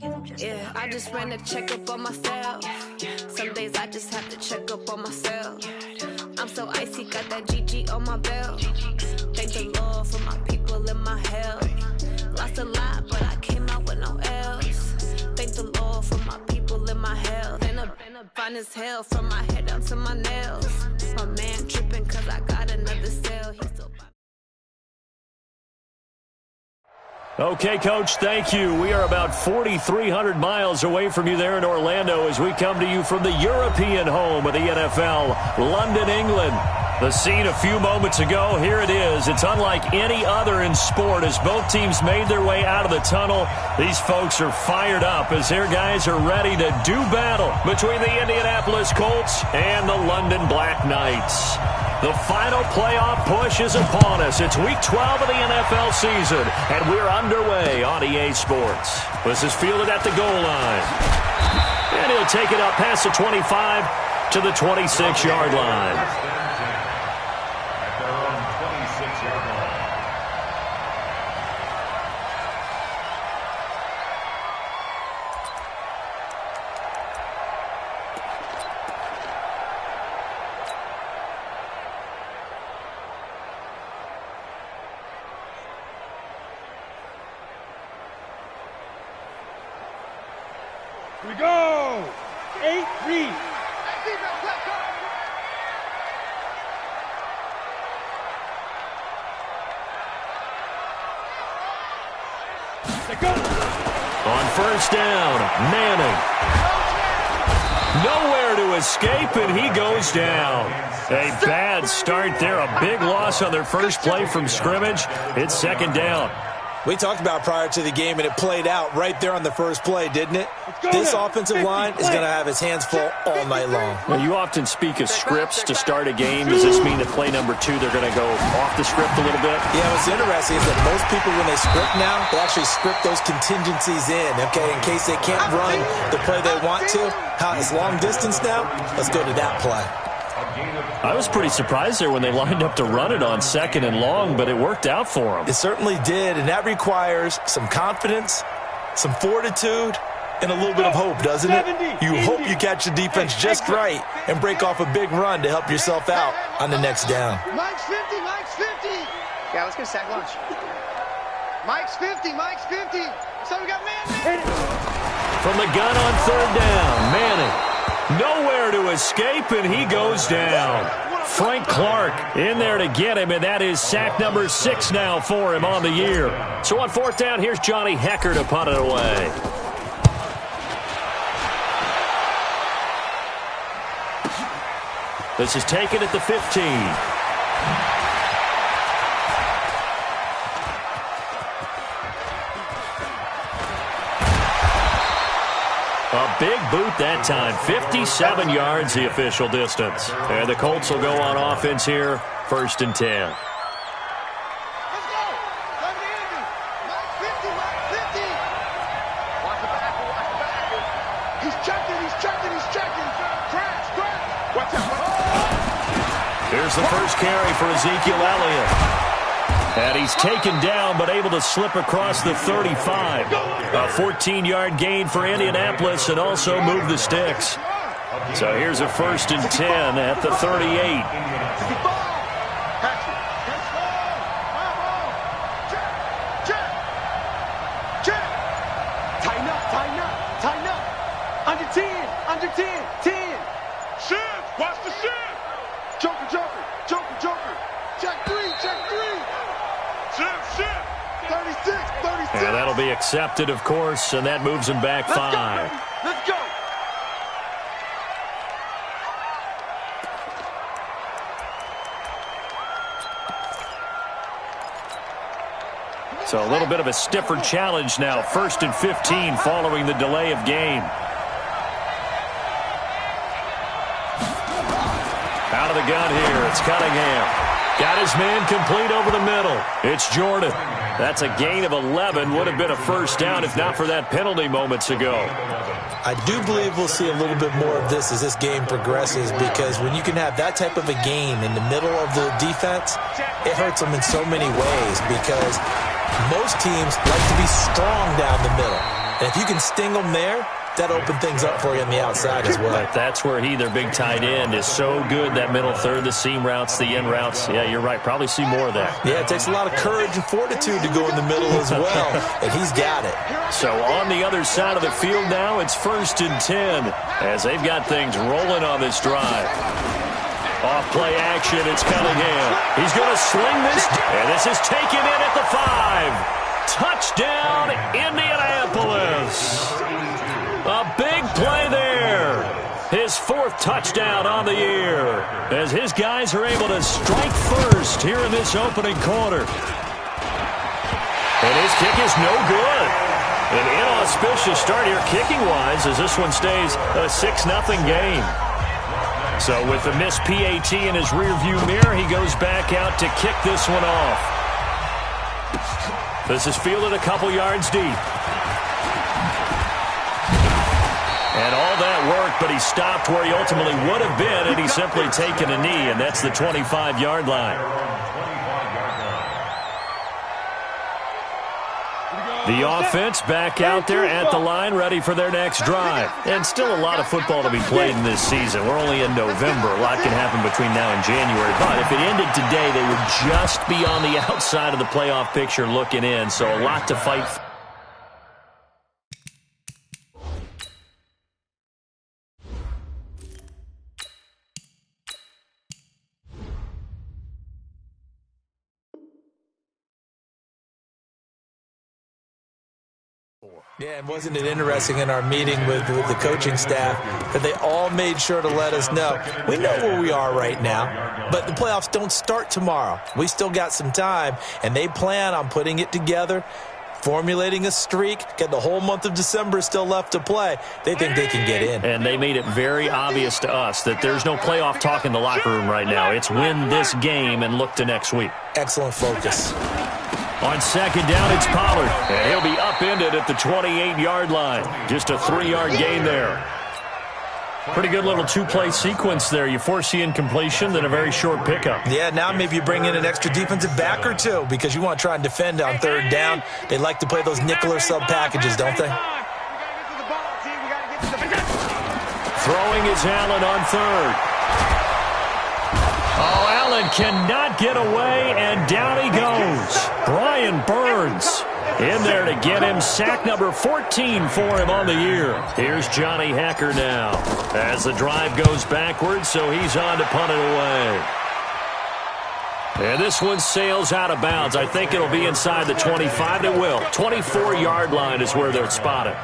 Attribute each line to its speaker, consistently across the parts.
Speaker 1: Yeah, I just ran a checkup on myself. Some days I just have to check up on myself. I'm so icy, got that GG on my belt. Thank the Lord for my people and my health. Lost a lot, but I came out with no else. Thank the Lord for my people and my health. And a fine as hell from my head down to my nails. My man tripping cause I got another cell. He's so
Speaker 2: Okay, Coach, thank you. We are about 4,300 miles away from you there in Orlando as we come to you from the European home of the NFL, London, England. The scene a few moments ago, here it is. It's unlike any other in sport as both teams made their way out of the tunnel. These folks are fired up as their guys are ready to do battle between the Indianapolis Colts and the London Black Knights. The final playoff push is upon us. It's Week 12 of the NFL season, and we're underway on EA Sports. This is fielded at the goal line. And he'll take it up past the 25 to the 26-yard line.
Speaker 3: Here we go! 8-3.
Speaker 2: On first down, Manning. Nowhere to escape, and he goes down. A bad start there. A big loss on their first play from scrimmage. It's second down.
Speaker 4: We talked about prior to the game, and it played out right there on the first play, didn't it? This offensive line is going to have his hands full all night long.
Speaker 2: Well, you often speak of scripts to start a game. Does this mean that play number 2, they're going to go off the script a little bit?
Speaker 4: Yeah, what's interesting is that most people, when they script now, they actually script those contingencies in, okay, in case they can't run the play they want to. How it's long distance now? Let's go to that play.
Speaker 2: I was pretty surprised there when they lined up to run it on second and long, but it worked out for them.
Speaker 4: It certainly did, and that requires some confidence, some fortitude, and a little bit of hope, doesn't it? You hope you catch the defense just right and break off a big run to help yourself out on the next down.
Speaker 5: Mike's 50, Mike's 50. Yeah, let's get a sack lunch. Mike's 50, Mike's 50. So we got Manning.
Speaker 2: From the gun on third down, Manning. Nowhere to escape, and he goes down. Frank Clark in there to get him, and that is sack number 6 now for him on the year. So on fourth down, here's Johnny Hecker to punt it away. This is taken at the 15. A big boot that time. 57 yards the official distance. And the Colts will go on offense here, first and 10.
Speaker 5: Let's go. Come to Andy. Mike 50, Mike 50. Watch the back, watch the back. He's checking, he's checking, he's checking. Crash. Watch out.
Speaker 2: Here's the first carry for Ezekiel Elliott. And he's taken down, but able to slip across the 35. A 14-yard gain for Indianapolis and also move the sticks. So here's a first and 10 at the 38.
Speaker 5: Tighten up. Under 10, 10.
Speaker 3: Shift, watch the shift.
Speaker 5: Joker. Check three.
Speaker 3: Shift.
Speaker 5: 36.
Speaker 2: And that'll be accepted, of course, and that moves him back 5.
Speaker 5: Let's go.
Speaker 2: So a little bit of a stiffer challenge now. First and 15 following the delay of game. Out of the gun here, it's Cunningham. Got his man complete over the middle. It's Jordan. That's a gain of 11. Would have been a first down if not for that penalty moments ago.
Speaker 4: I do believe we'll see a little bit more of this as this game progresses, because when you can have that type of a gain in the middle of the defense, it hurts them in so many ways, because most teams like to be strong down the middle. And if you can sting them there, that'll open things up for you on the outside as well.
Speaker 2: But that's where their big tight end, is so good, that middle third, the seam routes, the in routes. Yeah, you're right. Probably see more of that.
Speaker 4: Yeah, it takes a lot of courage and fortitude to go in the middle as well, and he's got it.
Speaker 2: So on the other side of the field now, it's 1st and 10 as they've got things rolling on this drive. Off play action, it's Cunningham. He's going to sling this, and this is taken in at the 5. Touchdown, Indianapolis. A big play there. His 4th touchdown on the year as his guys are able to strike first here in this opening quarter. And his kick is no good. An inauspicious start here kicking-wise as this one stays a 6-0 game. So with the missed PAT in his rearview mirror, he goes back out to kick this one off. This is fielded a couple yards deep. And all that worked, but he stopped where he ultimately would have been, and he's simply taken a knee, and that's the 25-yard line. The offense back out there at the line, ready for their next drive. And still a lot of football to be played in this season. We're only in November. A lot can happen between now and January. But if it ended today, they would just be on the outside of the playoff picture looking in. So a lot to fight for.
Speaker 4: Yeah, and wasn't it interesting in our meeting with the coaching staff that they all made sure to let us know, we know where we are right now, but the playoffs don't start tomorrow. We still got some time, and they plan on putting it together, formulating a streak, get the whole month of December still left to play. They think they can get in.
Speaker 2: And they made it very obvious to us that there's no playoff talk in the locker room right now. It's win this game and look to next week.
Speaker 4: Excellent focus.
Speaker 2: On 2nd down, it's Pollard. And he'll be upended at the 28-yard line. Just a 3-yard gain there. Pretty good little 2-play sequence there. You force the incompletion, then a very short pickup.
Speaker 4: Yeah, now maybe you bring in an extra defensive back or two because you want to try and defend on 3rd down. They like to play those nickel or sub packages, don't they?
Speaker 2: Throwing is Allen on 3rd. Oh, Allen cannot get away, and down he goes. Brian Burns in there to get him sack number 14 for him on the year. Here's Johnny Hacker now as the drive goes backwards, so he's on to punt it away. And this one sails out of bounds. I think it'll be inside the 25. It will. 24-yard line is where they're spotted.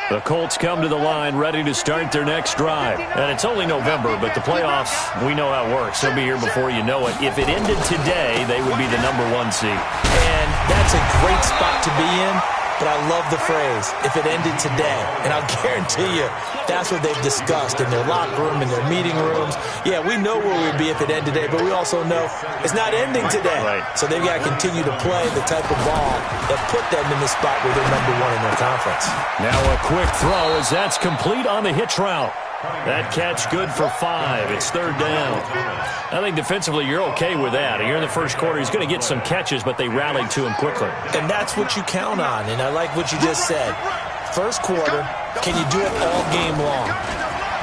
Speaker 2: The Colts come to the line ready to start their next drive. And it's only November, but the playoffs, we know how it works. They'll be here before you know it. If it ended today, they would be the #1 seed.
Speaker 4: And that's a great spot to be in, but I love the phrase, if it ended today. And I'll guarantee you, that's what they've discussed in their locker room, in their meeting rooms. Yeah, we know where we'd be if it ended today, but we also know it's not ending today.
Speaker 2: Right.
Speaker 4: So they've got to continue to play the type of ball that put them in the spot where they're #1 in their conference.
Speaker 2: Now a quick throw as that's complete on the hitch route. That catch good for 5. It's 3rd down. I think defensively you're okay with that. Here in the first quarter, he's going to get some catches, but they rallied to him quickly.
Speaker 4: And that's what you count on, and I like what you just said. First quarter, can you do it all game long?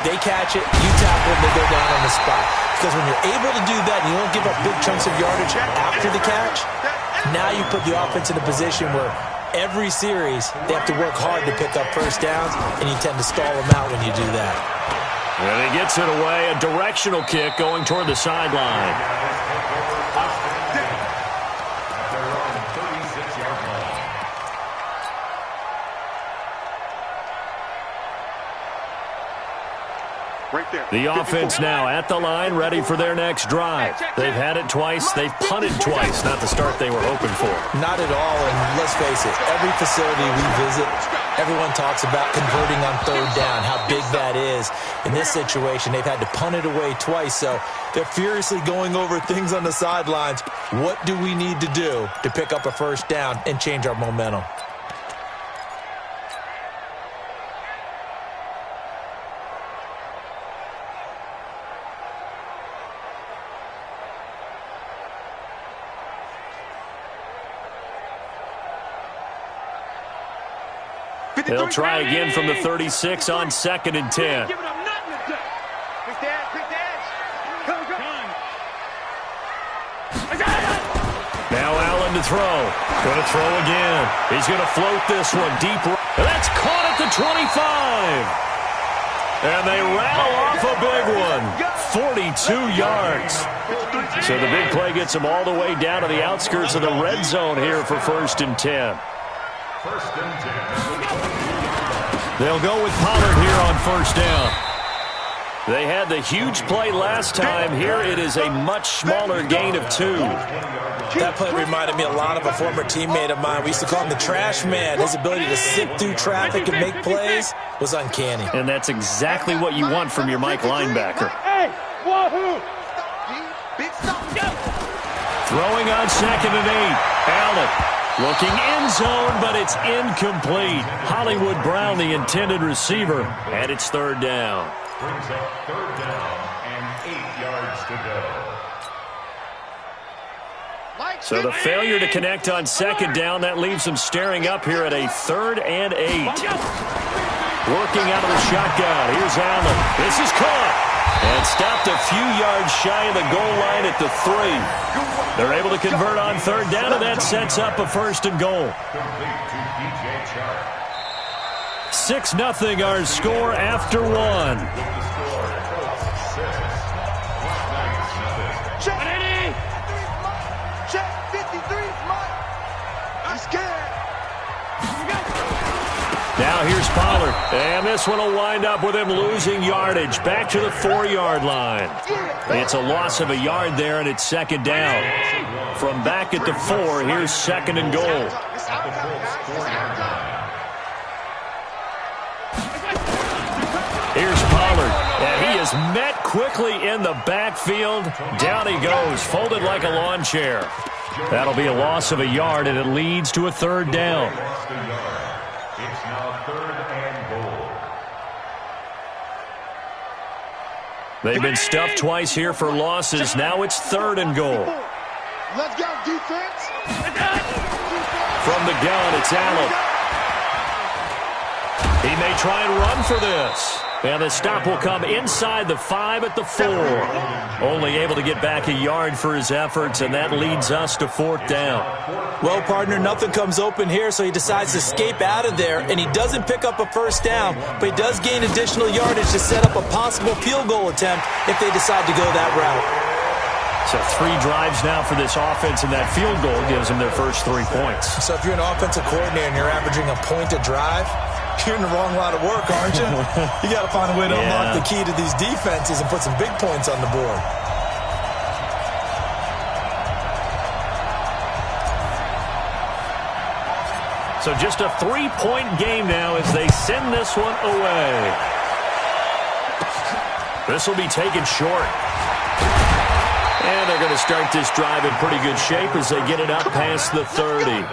Speaker 4: They catch it, you tackle them, they go down on the spot. Because when you're able to do that and you don't give up big chunks of yardage after the catch, now you put the offense in a position where every series they have to work hard to pick up first downs, and you tend to stall them out when you do that.
Speaker 2: And he gets it away, a directional kick going toward the sideline.
Speaker 3: Right there.
Speaker 2: The offense now at the line, ready for their next drive. They've had it twice. They've punted twice. Not the start they were hoping for.
Speaker 4: Not at all, and let's face it, every facility we visit, everyone talks about converting on 3rd down, how big that is. In this situation, they've had to punt it away twice, so they're furiously going over things on the sidelines. What do we need to do to pick up a first down and change our momentum?
Speaker 2: They'll try again from the 36 on 2nd and 10. Now Allen to throw. Going to throw again. He's going to float this one deep. That's caught at the 25. And they rattle off a big one. 42 yards. So the big play gets them all the way down to the outskirts of the red zone here for 1st and 10. They'll go with Pollard here on 1st down. They had the huge play last time. Here it is a much smaller gain of 2.
Speaker 4: That play reminded me a lot of a former teammate of mine. We used to call him the trash man. His ability to sift through traffic and make plays was uncanny.
Speaker 2: And that's exactly what you want from your Mike linebacker. Throwing on 2nd and 8. Allen looking end zone, but it's incomplete. Hollywood Brown, the intended receiver, and it's 3rd down.
Speaker 6: Brings up 3rd down and 8 yards to go.
Speaker 2: So the failure to connect on 2nd down, that leaves them staring up here at a 3rd and 8. Working out of the shotgun. Here's Allen. This is caught. And stopped a few yards shy of the goal line at the 3. They're able to convert on 3rd down, and that sets up a 1st and goal. 6-0 our score after 1. Now here's Pollard, and this one will wind up with him losing yardage back to the 4-yard line. It's a loss of a yard there, and it's 2nd down. From back at the 4, here's 2nd and goal. Here's Pollard, and he is met quickly in the backfield. Down he goes, folded like a lawn chair. That'll be a loss of a yard, and it leads to a 3rd down.
Speaker 6: It's now 3rd and goal.
Speaker 2: They've been stuffed twice here for losses. Now it's 3rd and goal.
Speaker 5: Let's go, defense.
Speaker 2: From the gun, it's Allen. He may try and run for this. And the stop will come inside the 5 at the 4. Only able to get back a yard for his efforts, and that leads us to 4th down.
Speaker 4: Well, partner, nothing comes open here, so he decides to escape out of there, and he doesn't pick up a 1st down, but he does gain additional yardage to set up a possible field goal attempt if they decide to go that route.
Speaker 2: So 3 drives now for this offense, and that field goal gives them their first 3 points.
Speaker 4: So if you're an offensive coordinator and you're averaging a point a drive, you're in the wrong line of work, aren't you? You got to find a way to unlock the key to these defenses and put some big points on the board.
Speaker 2: So just a 3-point game now as they send this one away. This will be taken short. And they're going to start this drive in pretty good shape as they get it up past the 30.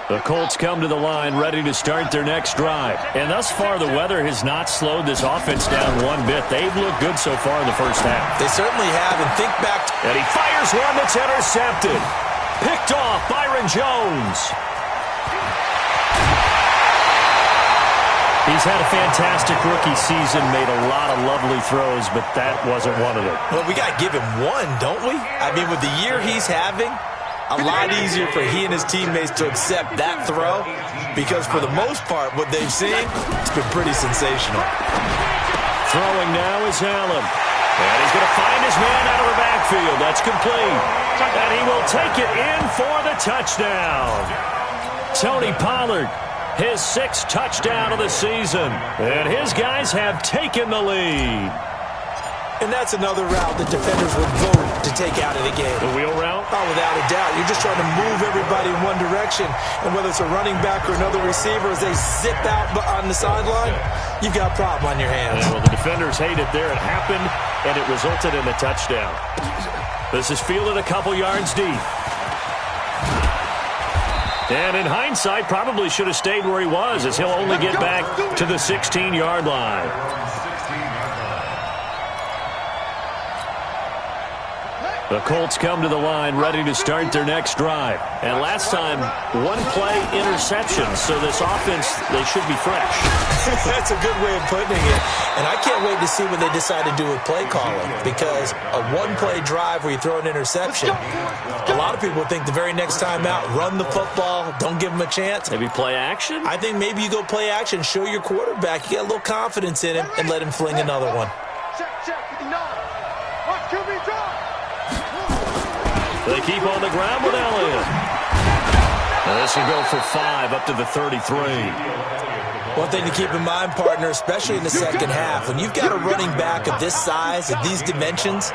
Speaker 2: The Colts come to the line ready to start their next drive. And thus far, the weather has not slowed this offense down one bit. They've looked good so far in the first half.
Speaker 4: They certainly have, and think back.
Speaker 2: And he fires one that's intercepted. Picked off Byron Jones. He's had a fantastic rookie season, made a lot of lovely throws, but that wasn't one of them.
Speaker 4: Well, we got to give him one, don't we? I mean, with the year he's having, a lot easier for he and his teammates to accept that throw because for the most part, what they've seen, it's been pretty sensational.
Speaker 2: Throwing now is Allen. And he's going to find his man out of the backfield. That's complete. And he will take it in for the touchdown. Tony Pollard, his 6th touchdown of the season. And his guys have taken the lead.
Speaker 4: And that's another route that defenders would vote to take out of the game.
Speaker 2: The wheel route?
Speaker 4: Oh, without a doubt. You're just trying to move everybody in one direction. And whether it's a running back or another receiver, as they zip out on the sideline, you've got a problem on your hands.
Speaker 2: Yeah, well, the defenders hate it there. It happened, and it resulted in a touchdown. This is fielded a couple yards deep. And in hindsight, probably should have stayed where he was, as he'll only get back to the 16-yard line. The Colts come to the line ready to start their next drive. And last time, one-play interception. So this offense, they should be fresh.
Speaker 4: That's a good way of putting it. And I can't wait to see what they decide to do with play calling. Because a one-play drive where you throw an interception, a lot of people think the very next time out, run the football, don't give them a chance.
Speaker 2: Maybe play action?
Speaker 4: I think maybe you go play action, show your quarterback, you get a little confidence in him, and let him fling another one.
Speaker 2: They keep on the ground with Elliott. And this will go for 5 up to the 33.
Speaker 4: One thing to keep in mind, partner, especially in the second half, when you've got a running back of this size, of these dimensions,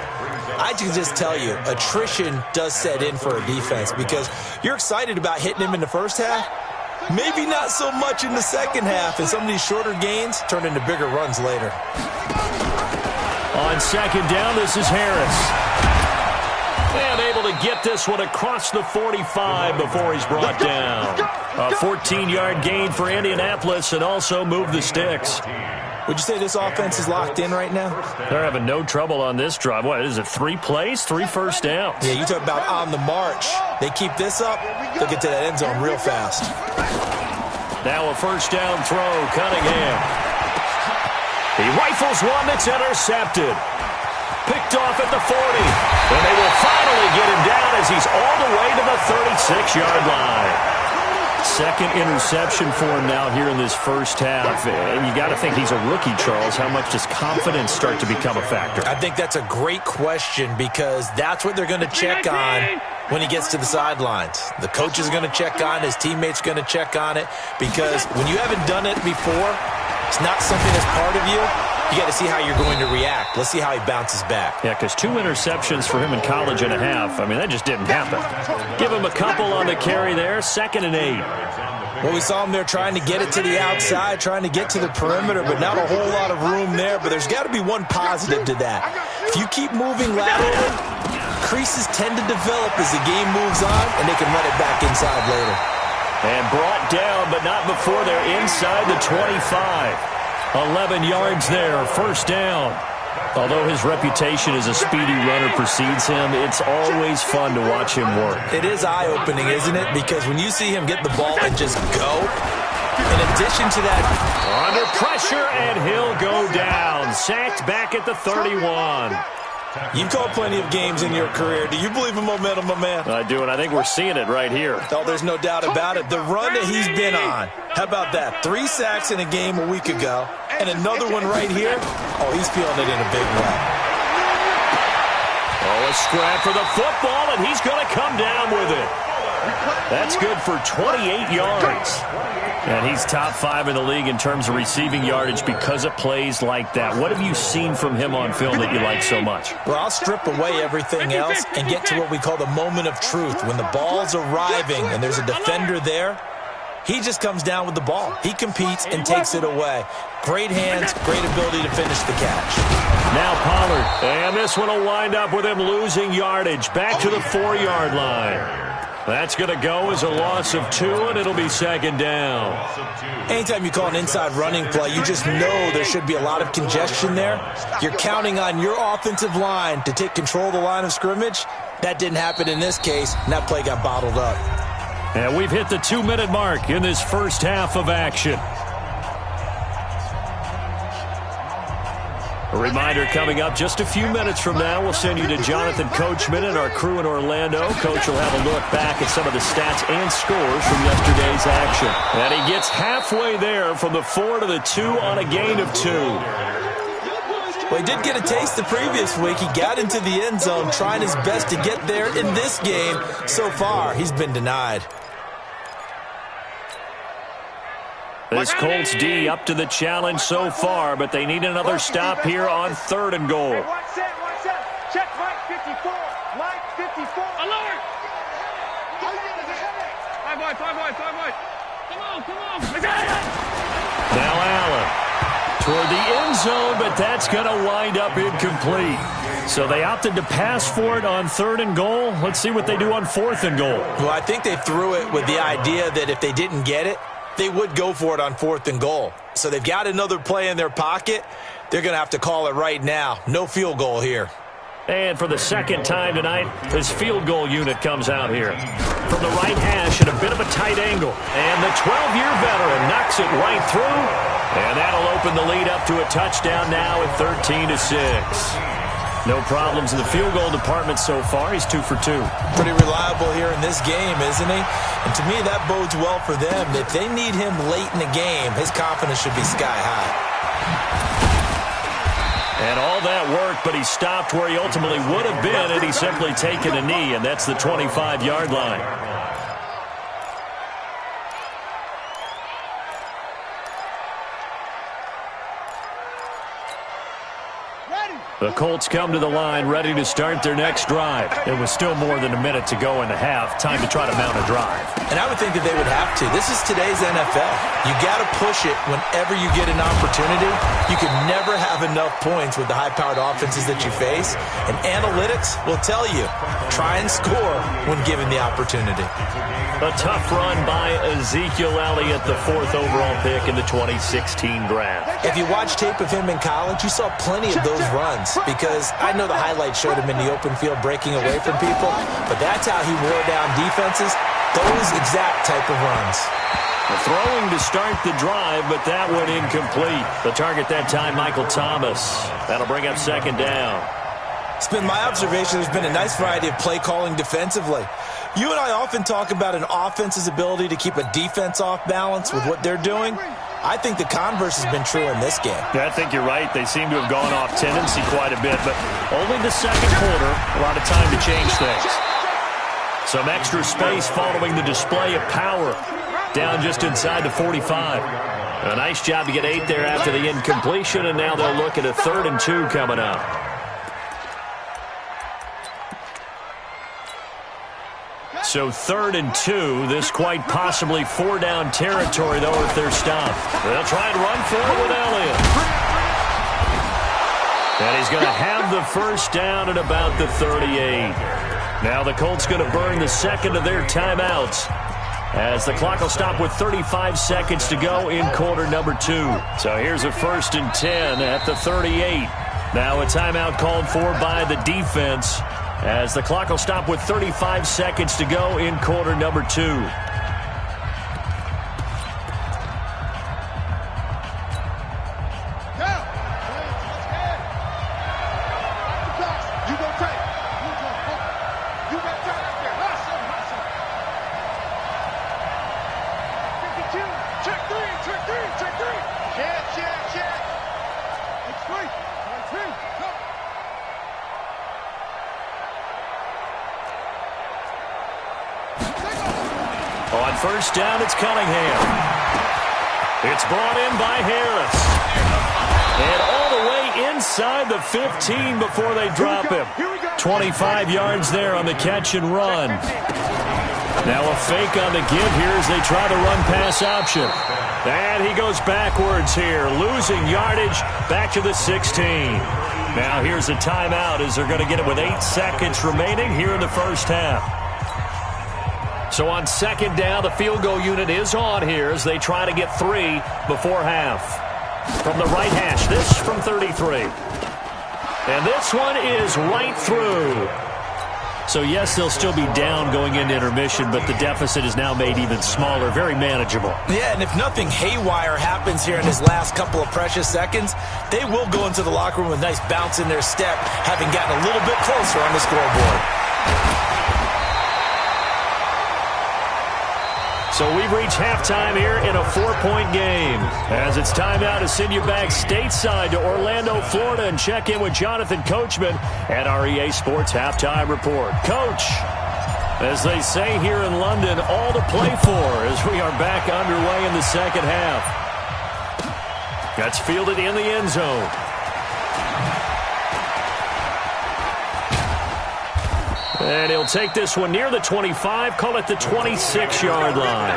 Speaker 4: I can just tell you, attrition does set in for a defense because you're excited about hitting him in the first half. Maybe not so much in the second half, and some of these shorter gains turn into bigger runs later.
Speaker 2: On second down, this is Harris. And able to get this one across the 45 before he's brought down. A 14-yard gain for Indianapolis and also move the sticks.
Speaker 4: Would you say this offense is locked in right now?
Speaker 2: They're having no trouble on this drive. What is it, 3 plays, 3 first downs?
Speaker 4: Yeah, you talk about on the march. They keep this up, they'll get to that end zone real fast.
Speaker 2: Now a first down throw, Cunningham. He rifles one that's intercepted. Picked off at the 40. And they will finally get him down as he's all the way to the 36-yard line. Second interception for him now here in this first half. And you got to think he's a rookie, Charles. How much does confidence start to become a factor?
Speaker 4: I think that's a great question because that's what they're going to check on when he gets to the sidelines. The coach is going to check on it. His teammates are going to check on it because when you haven't done it before, it's not something that's part of you. You got to see how you're going to react. Let's see how he bounces back.
Speaker 2: Yeah, because 2 interceptions for him in college and a half. I mean, that just didn't happen. Give him a couple on the carry there. 2nd and 8.
Speaker 4: Well, we saw him there trying to get it to the outside, trying to get to the perimeter, but not a whole lot of room there. But there's got to be one positive to that. If you keep moving laterally, creases tend to develop as the game moves on, and they can run it back inside later.
Speaker 2: And brought down, but not before they're inside the 25. 11 yards there, first down. Although his reputation as a speedy runner precedes him, it's always fun to watch him work.
Speaker 4: It is eye-opening, isn't it? Because when you see him get the ball and just go, in addition to that...
Speaker 2: Under pressure, and he'll go down. Sacked back at the 31.
Speaker 4: You've called plenty of games in your career. Do you believe in momentum, my man?
Speaker 2: I do, and I think we're seeing it right here.
Speaker 4: Oh, there's no doubt about it. The run that he's been on. How about that? 3 sacks in a game a week ago, and another one right here. Oh, he's feeling it in a big way.
Speaker 2: Oh, a scrap for the football, and he's going to come down with it. That's good for 28 yards. And he's top 5 in the league in terms of receiving yardage because of plays like that. What have you seen from him on film that you like so much?
Speaker 4: Well, I'll strip away everything else and get to what we call the moment of truth. When the ball's arriving and there's a defender there, he just comes down with the ball. He competes and takes it away. Great hands, great ability to finish the catch.
Speaker 2: Now Pollard. And this one will wind up with him losing yardage. Back to the 4-yard line. That's going to go as a loss of 2, and it'll be 2nd down.
Speaker 4: Anytime you call an inside running play, you just know there should be a lot of congestion there. You're counting on your offensive line to take control of the line of scrimmage. That didn't happen in this case, and that play got bottled up.
Speaker 2: And we've hit the 2-minute mark in this first half of action. A reminder coming up just a few minutes from now. We'll send you to Jonathan Coachman and our crew in Orlando. Coach will have a look back at some of the stats and scores from yesterday's action. And he gets halfway there from the 4 to the 2 on a gain of 2.
Speaker 4: Well, he did get a taste the previous week. He got into the end zone trying his best to get there in this game. So far, he's been denied.
Speaker 2: This Colts D up to the challenge so far, but they need another stop here on 3rd and goal.
Speaker 5: Watch that. Check Mike 54. Mike 54. Alert! 5 wide. Come on.
Speaker 2: Now Allen toward the end zone, but that's going to wind up incomplete. So they opted to pass for it on 3rd and goal. Let's see what they do on 4th and goal.
Speaker 4: Well, I think they threw it with the idea that if they didn't get it, they would go for it on 4th and goal. So they've got another play in their pocket. They're going to have to call it right now. No field goal here.
Speaker 2: And for the second time tonight, his field goal unit comes out here. From the right hash at a bit of a tight angle. And the 12-year veteran knocks it right through. And that'll open the lead up to a touchdown now at 13-6. No problems in the field goal department so far. He's 2 for 2.
Speaker 4: Pretty reliable here in this game, isn't he? And to me, that bodes well for them. If they need him late in the game, his confidence should be sky high.
Speaker 2: And all that work, but he stopped where he ultimately would have been had he simply taken a knee, and that's the 25-yard line. The Colts come to the line ready to start their next drive. It was still more than a minute to go in the half. Time to try to mount a drive.
Speaker 4: And I would think that they would have to. This is today's NFL. You got to push it whenever you get an opportunity. You can never have enough points with the high-powered offenses that you face. And analytics will tell you, try and score when given the opportunity.
Speaker 2: A tough run by Ezekiel Elliott, the 4th overall pick in the 2016 draft.
Speaker 4: If you watch tape of him in college, you saw plenty of those runs because I know the highlights showed him in the open field breaking away from people, but that's how he wore down defenses, those exact type of runs.
Speaker 2: Throwing to start the drive, but that went incomplete. The target that time, Michael Thomas. That'll bring up second down.
Speaker 4: It's been my observation there's been a nice variety of play calling defensively. You and I often talk about an offense's ability to keep a defense off balance with what they're doing. I think the converse has been true in this game.
Speaker 2: Yeah, I think you're right. They seem to have gone off tendency quite a bit, but only the second quarter, a lot of time to change things. Some extra space following the display of power down just inside the 45. A nice job to get 8 there after the incompletion, and now they'll look at a 3rd and 2 coming up. So 3rd and 2, this quite possibly 4-down territory, though, if they're stopped. They'll try and run for it with Elliott. And he's going to have the first down at about the 38. Now the Colts going to burn the second of their timeouts as the clock will stop with 35 seconds to go in quarter number 2. So here's a 1st and 10 at the 38. Now a timeout called for by the defense as the clock will stop with 35 seconds to go in quarter number 2. On first down, it's Cunningham. It's brought in by Harris. And all the way inside the 15 before they drop him. 25 yards there on the catch and run. Now a fake on the give here as they try the run-pass option. And he goes backwards here, losing yardage back to the 16. Now here's a timeout as they're going to get it with 8 seconds remaining here in the first half. So on second down, the field goal unit is on here as they try to get 3 before half. From the right hash, this from 33. And this one is right through. So yes, they'll still be down going into intermission, but the deficit is now made even smaller, very manageable.
Speaker 4: Yeah, and if nothing haywire happens here in his last couple of precious seconds, they will go into the locker room with a nice bounce in their step, having gotten a little bit closer on the scoreboard.
Speaker 2: So we've reached halftime here in a 4-point game. As it's time now to send you back stateside to Orlando, Florida, and check in with Jonathan Coachman at our EA Sports Halftime Report. Coach, as they say here in London, all to play for as we are back underway in the second half. That's fielded in the end zone. And he'll take this one near the 25, call it the 26-yard line.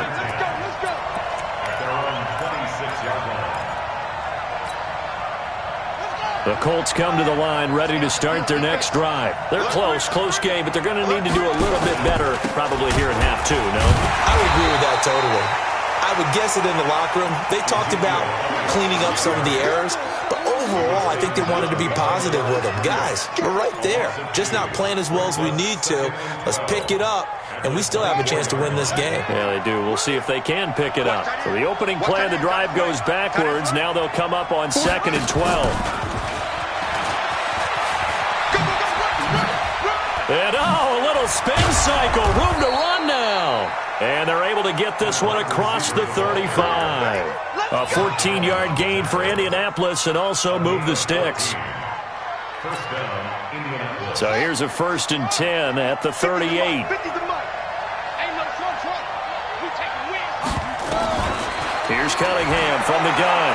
Speaker 2: The Colts come to the line ready to start their next drive. They're close game, but they're going to need to do a little bit better probably here in half 2, no?
Speaker 4: I would agree with that totally. I would guess it in the locker room. They talked about cleaning up some of the errors, but only overall, I think they wanted to be positive with him. Guys, we're right there. Just not playing as well as we need to. Let's pick it up, and we still have a chance to win this game.
Speaker 2: Yeah, they do. We'll see if they can pick it up. So the opening play of the drive goes backwards. Now they'll come up on 2nd and 12. And, a little spin cycle. Room to run now. And they're able to get this one across the 35. A 14-yard gain for Indianapolis and also move the sticks.
Speaker 6: First down, Indianapolis.
Speaker 2: So here's a 1st and 10 at the 38. Here's Cunningham from the gun.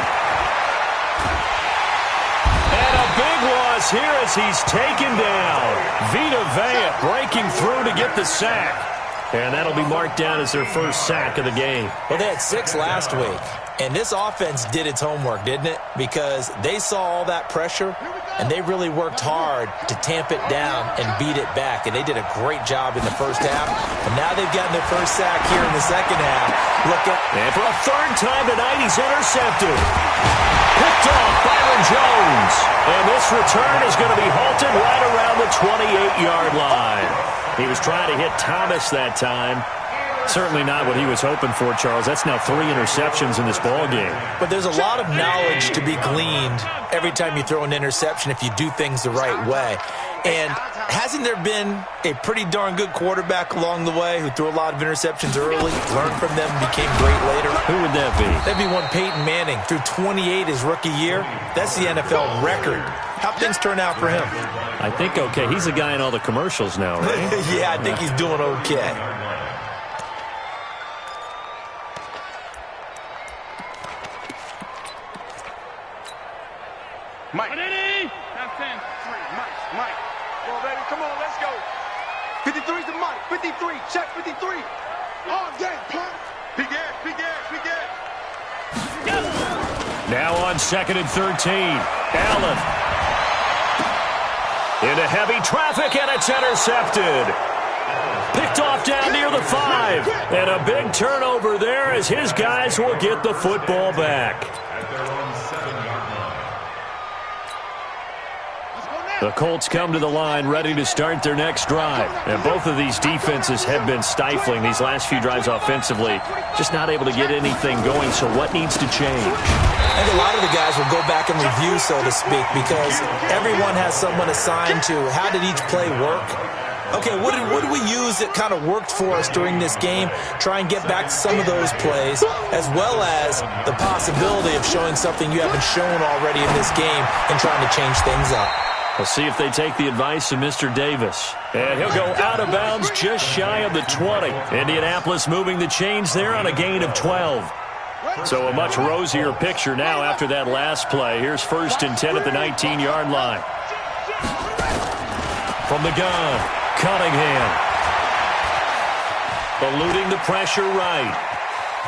Speaker 2: And a big loss here as he's taken down. Vita Vea breaking through to get the sack. And that'll be marked down as their first sack of the game.
Speaker 4: Well, they had 6 last week. And this offense did its homework, didn't it? Because they saw all that pressure, and they really worked hard to tamp it down and beat it back. And they did a great job in the first half. And now they've gotten their first sack here in the second half.
Speaker 2: And for a 3rd time tonight, he's intercepted. Picked off Byron Jones. And this return is going to be halted right around the 28-yard line. He was trying to hit Thomas that time. Certainly not what he was hoping for, Charles. That's now 3 interceptions in this ball game.
Speaker 4: But there's a lot of knowledge to be gleaned every time you throw an interception if you do things the right way. And hasn't there been a pretty darn good quarterback along the way who threw a lot of interceptions early, learned from them, became great later?
Speaker 2: Who would that be?
Speaker 4: That'd be one Peyton Manning. Threw 28 his rookie year. That's the NFL record. How things turn out for him?
Speaker 2: I think okay. He's the guy in all the commercials now, right?
Speaker 4: Yeah, I think he's doing okay.
Speaker 5: Mike. Mike. Come on, baby. Come on, let's go. 53's the Mike. 53. Check 53. All day, punk. Big ass, big ass, big ass.
Speaker 2: Now on 2nd and 13. Allen. Into heavy traffic, and it's intercepted. Picked off down near the 5. And a big turnover there as his guys will get the football back.
Speaker 6: At their own 7-yard line.
Speaker 2: The Colts come to the line ready to start their next drive. And both of these defenses have been stifling these last few drives offensively. Just not able to get anything going, so what needs to change?
Speaker 4: I think a lot of the guys will go back and review, so to speak, because everyone has someone assigned to how did each play work. Okay, what did we use that kind of worked for us during this game? Try and get back to some of those plays, as well as the possibility of showing something you haven't shown already in this game and trying to change things up.
Speaker 2: We'll see if they take the advice of Mr. Davis. And he'll go out of bounds just shy of the 20. Indianapolis moving the chains there on a gain of 12. So a much rosier picture now after that last play. Here's 1st and 10 at the 19-yard line. From the gun, Cunningham. Eluding the pressure right.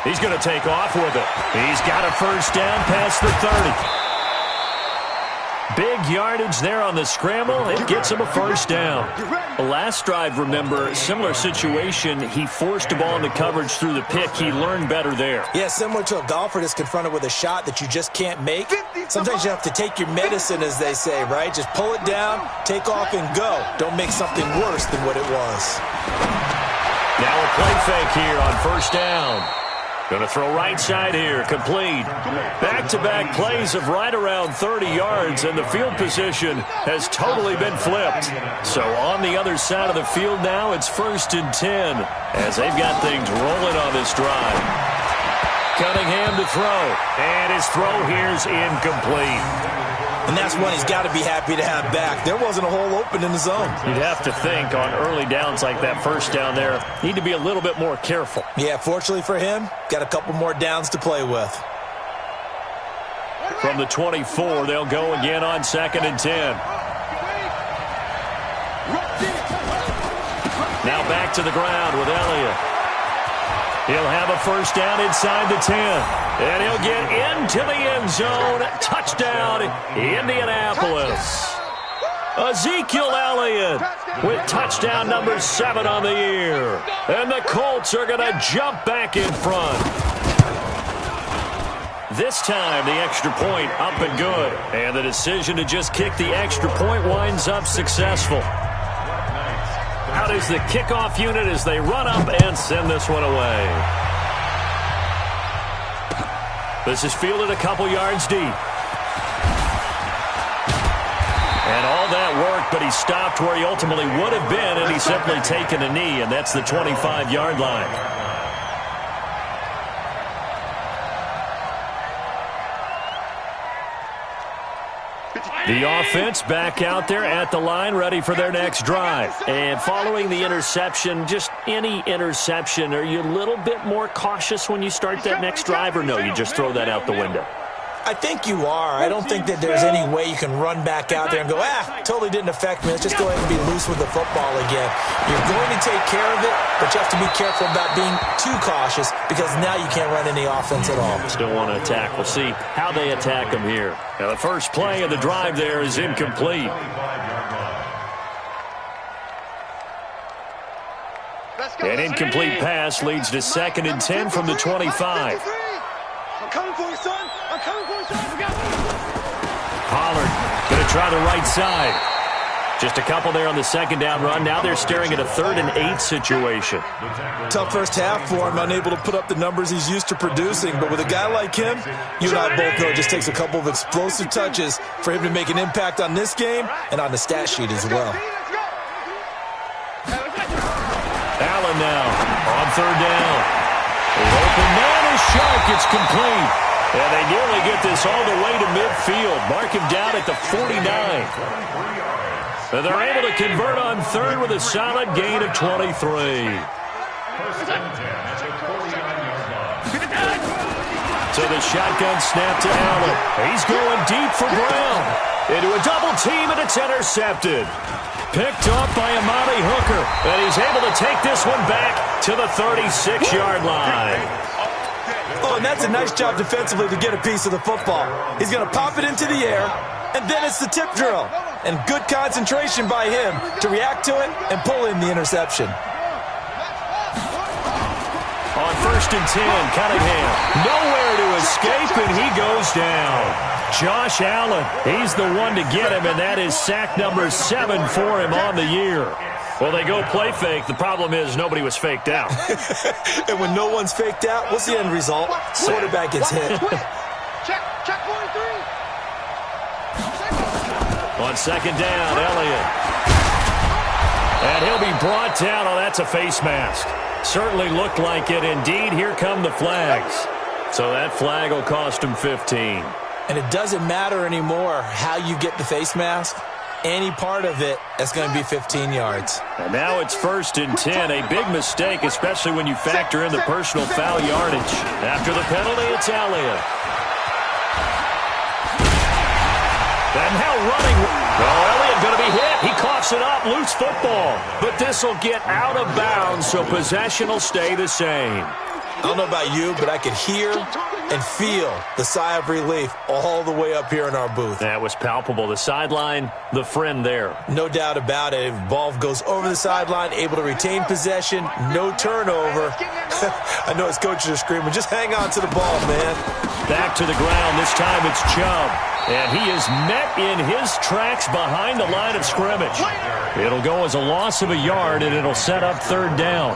Speaker 2: He's going to take off with it. He's got a 1st down past the 30. Big yardage there on the scramble. It gets him a 1st down. The last drive, remember, similar situation. He forced a ball into coverage through the pick. He learned better there.
Speaker 4: Yeah, similar to a golfer that's confronted with a shot that you just can't make. Sometimes you have to take your medicine, as they say, right? Just pull it down, take off, and go. Don't make something worse than what it was.
Speaker 2: Now a play fake here on 1st down. Going to throw right side here, complete. Back-to-back plays of right around 30 yards, and the field position has totally been flipped. So on the other side of the field now, it's 1st and 10, as they've got things rolling on this drive. Cunningham to throw, and his throw here's incomplete.
Speaker 4: And that's one he's got to be happy to have back. There wasn't a hole open in the zone.
Speaker 2: You'd have to think on early downs like that 1st down there, need to be a little bit more careful.
Speaker 4: Yeah, fortunately for him, got a couple more downs to play with.
Speaker 2: From the 24, they'll go again on 2nd and 10. Now back to the ground with Elliott. He'll have a 1st down inside the 10. And he'll get into the end zone. Touchdown, Indianapolis. Ezekiel Elliott with touchdown number 7 on the year. And the Colts are going to jump back in front. This time, the extra point up and good. And the decision to just kick the extra point winds up successful. Out is the kickoff unit as they run up and send this one away. This is fielded a couple yards deep. And all that worked, but he stopped where he ultimately would have been, and he's simply taken a knee, and that's the 25-yard line. The offense back out there at the line, ready for their next drive. And following the interception, just any interception, are you a little bit more cautious when you start that next drive, or no, you just throw that out the window?
Speaker 4: I think you are. I don't think that there's any way you can run back out there and go, totally didn't affect me. Let's just go ahead and be loose with the football again. You're going to take care of it, but you have to be careful about being too cautious because now you can't run any offense at all.
Speaker 2: Still want to attack. We'll see how they attack them here. Now, the first play of the drive there is incomplete. An incomplete pass leads to 2nd and 10 from the 25.
Speaker 5: I'm coming for you, son. I'm coming for you, son.
Speaker 2: Pollard going to try the right side. Just a couple there on the second down run. Now they're staring at a 3rd and 8 situation.
Speaker 4: Tough first half for him, unable to put up the numbers he's used to producing. But with a guy like him, you and I both know it just takes a couple of explosive touches for him to make an impact on this game and on the stat sheet as well.
Speaker 2: Allen now on 3rd down. The open man is Shark. It's complete. And they nearly get this all the way to midfield. Mark him down at the 49. And they're able to convert on 3rd with a solid gain of 23. So the shotgun snap to Allen. He's going deep for Brown. Into a double team, and it's intercepted. Picked off by Amani Hooker. And he's able to take this one back to the 36-yard line.
Speaker 4: Oh, and that's a nice job defensively to get a piece of the football. He's going to pop it into the air, and then it's the tip drill. And good concentration by him to react to it and pull in the interception.
Speaker 2: On 1st and 10, Cunningham. Nowhere to escape, and he goes down. Josh Allen, he's the one to get him, and that is sack number 7 for him on the year. Well, they go play fake. The problem is nobody was faked out.
Speaker 4: And when no one's faked out, what's the end result? Quarterback gets hit.
Speaker 5: Check 43.
Speaker 2: On 2nd down, Elliott. And he'll be brought down. Oh, that's a face mask. Certainly looked like it. Indeed, here come the flags. So that flag will cost him 15.
Speaker 4: And it doesn't matter anymore how you get the face mask. Any part of it, that's going to be 15 yards.
Speaker 2: And now it's 1st and 10. A big mistake, especially when you factor in the personal foul yardage. After the penalty, it's Elliott. And now running. Oh, Elliott going to be hit. He coughs it up. Loose football. But this will get out of bounds, so possession will stay the same.
Speaker 4: I don't know about you, but I could hear and feel the sigh of relief all the way up here in our booth.
Speaker 2: That was palpable. The sideline, the friend there.
Speaker 4: No doubt about it. Ball goes over the sideline, able to retain possession, no turnover. I know his coaches are screaming, just hang on to the ball, man.
Speaker 2: Back to the ground. This time it's Chubb. And he is met in his tracks behind the line of scrimmage. It'll go as a loss of a yard, and it'll set up 3rd down.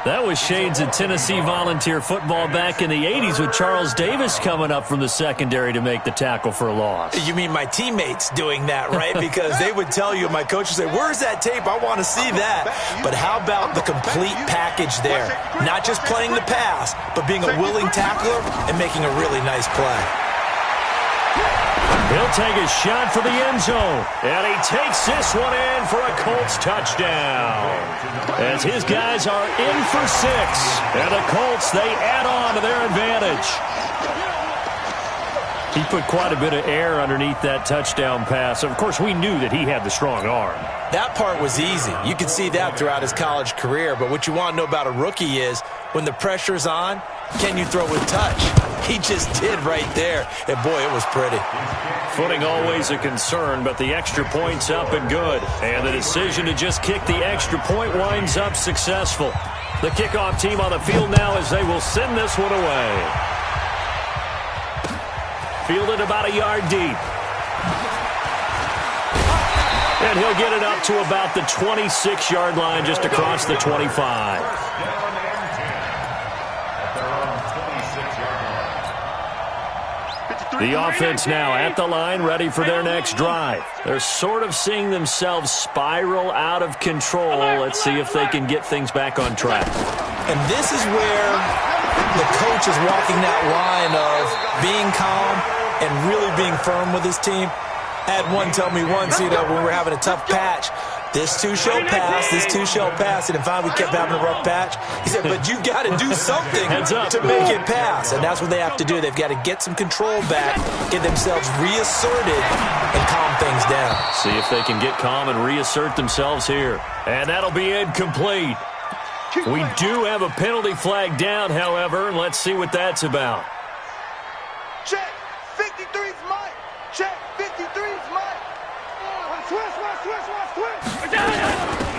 Speaker 2: That was shades of Tennessee volunteer football back in the 80s with Charles Davis coming up from the secondary to make the tackle for a loss.
Speaker 4: You mean my teammates doing that, right? Because they would tell you, my coach would say, where's that tape? I want to see that. But how about the complete package there? Not just playing the pass, but being a willing tackler and making a really nice play.
Speaker 2: He'll take a shot for the end zone. And he takes this one in for a Colts touchdown. As his guys are in for 6. And the Colts, they add on to their advantage. He put quite a bit of air underneath that touchdown pass. Of course, we knew that he had the strong arm.
Speaker 4: That part was easy. You could see that throughout his college career. But what you want to know about a rookie is when the pressure's on, can you throw with touch? He just did right there. And, boy, it was pretty.
Speaker 2: Footing always a concern, but the extra point's up and good. And the decision to just kick the extra point winds up successful. The kickoff team on the field now as they will send this one away. Fielded about a yard deep. And he'll get it up to about the 26-yard line, just across the 25. The offense now at the line, ready for their next drive. They're sort of seeing themselves spiral out of control. Let's see if they can get things back on track.
Speaker 4: And this is where the coach is walking that line of being calm and really being firm with his team. I had one tell me once, when we were having a tough patch, this too shall pass, this too shall pass. And finally we kept having a rough patch. He said, but you got to do something to make it pass. And that's what they have to do. They've got to get some control back, get themselves reasserted, and calm things down.
Speaker 2: See if they can get calm and reassert themselves here. And that'll be incomplete. We do have a penalty flag down, however, and let's see what that's about.
Speaker 5: Check. 53's Mike. Check. 53's Mike.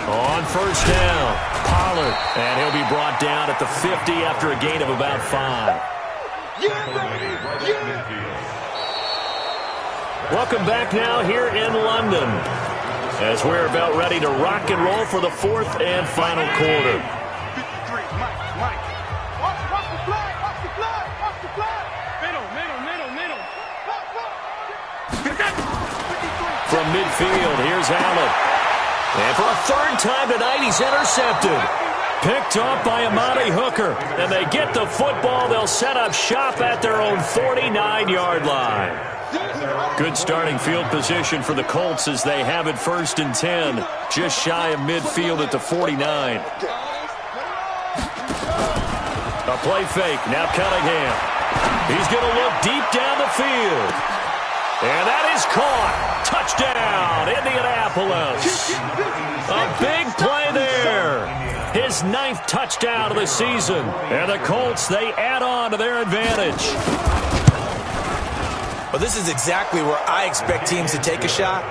Speaker 2: On first down, Pollard, and he'll be brought down at the 50 after a gain of about 5. Welcome back now here in London as we're about ready to rock and roll for the fourth and final quarter.
Speaker 5: 53, Mike. Watch the flag. Middle.
Speaker 2: From midfield, here's Allen. And for a third time tonight, he's intercepted. Picked off by Amani Hooker. And they get the football. They'll set up shop at their own 49-yard line. Good starting field position for the Colts as they have it 1st and 10. Just shy of midfield at the 49. A play fake. Now Cunningham. He's going to look deep down the field. And that is caught. Touchdown, Indianapolis. A big play there. His 9th touchdown of the season. And the Colts, they add on to their advantage.
Speaker 4: Well, this is exactly where I expect teams to take a shot.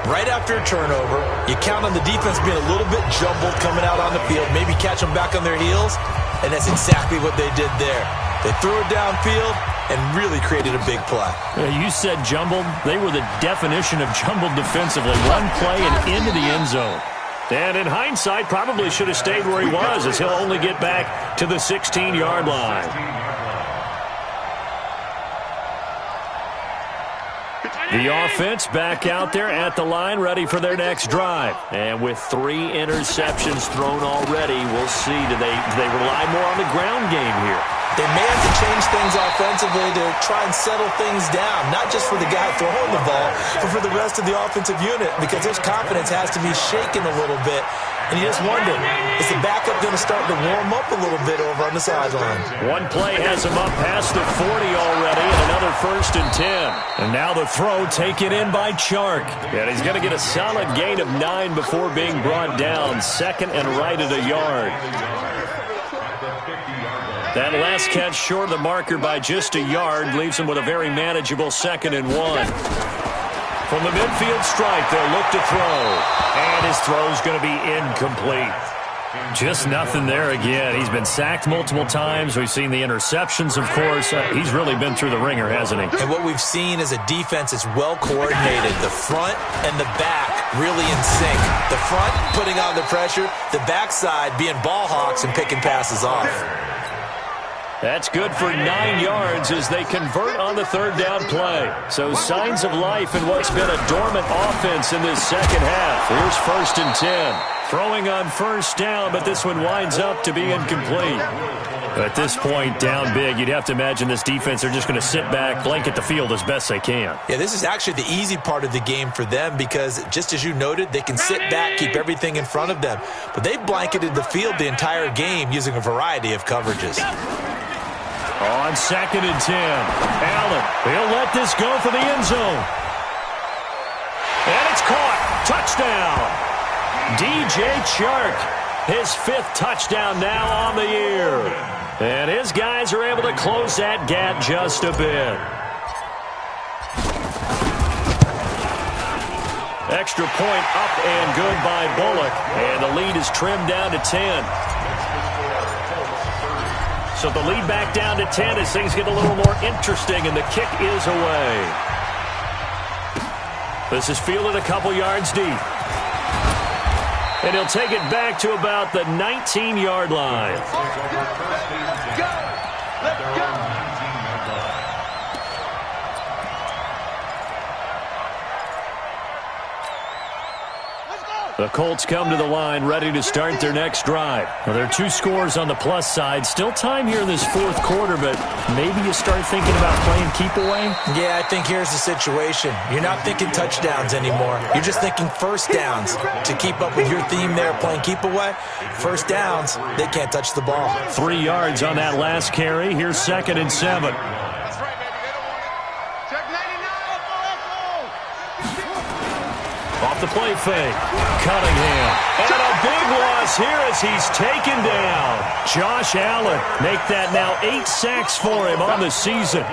Speaker 4: Right after a turnover, you count on the defense being a little bit jumbled coming out on the field, maybe catch them back on their heels, and that's exactly what they did there. They threw it downfield and really created a big play.
Speaker 2: You said jumbled. They were the definition of jumbled defensively. One play and into the end zone. And in hindsight, probably should have stayed where he was as he'll only get back to the 16-yard line. The offense back out there at the line, ready for their next drive. And with 3 interceptions thrown already, we'll see. Do they rely more on the ground game here?
Speaker 4: They may have to change things offensively to try and settle things down, not just for the guy throwing the ball, but for the rest of the offensive unit, because his confidence has to be shaken a little bit. And you just wonder, is the backup going to start to warm up a little bit over on the sideline?
Speaker 2: One play has him up past the 40 already, and another 1st and 10. And now the throw taken in by Chark. And he's going to get a solid gain of 9 before being brought down. 2nd and right at a yard. That last catch short of the marker by just a yard leaves him with a very manageable 2nd and 1. From the midfield stripe, they'll look to throw. And his throw's going to be incomplete. Just nothing there again. He's been sacked multiple times. We've seen the interceptions, of course. He's really been through the ringer, hasn't he?
Speaker 4: And what we've seen is a defense that's well coordinated. The front and the back really in sync. The front putting on the pressure. The backside being ball hawks and picking passes off.
Speaker 2: That's good for 9 yards as they convert on the 3rd down play. So signs of life in what's been a dormant offense in this second half. Here's 1st and 10. Throwing on 1st down, but this one winds up to be incomplete. At this point, down big, you'd have to imagine this defense are just going to sit back, blanket the field as best they can.
Speaker 4: Yeah, this is actually the easy part of the game for them because, just as you noted, they can sit back, keep everything in front of them. But they blanketed the field the entire game using a variety of coverages.
Speaker 2: On 2nd and 10, Allen, he'll let this go for the end zone. And it's caught. Touchdown. DJ Chark, his 5th touchdown now on the year. And his guys are able to close that gap just a bit. Extra point up and good by Bullock. And the lead is trimmed down to 10. So the lead back down to 10 as things get a little more interesting, and the kick is away. This is fielded a couple yards deep. And he'll take it back to about the 19-yard line.
Speaker 5: Let's go! Let's go!
Speaker 2: The Colts come to the line ready to start their next drive. Well, there are 2 scores on the plus side. Still time here in this fourth quarter, but maybe you start thinking about playing keep away?
Speaker 4: Yeah, I think here's the situation. You're not thinking touchdowns anymore. You're just thinking first downs. To keep up with your theme there, playing keep away, first downs, they can't touch the ball.
Speaker 2: 3 yards on that last carry. Here's 2nd and 7.
Speaker 5: That's right, baby. They don't want it. Check 99.
Speaker 2: Off the play fake. Cunningham. And a big loss here as he's taken down. Josh Allen make that now 8 sacks for him on the season.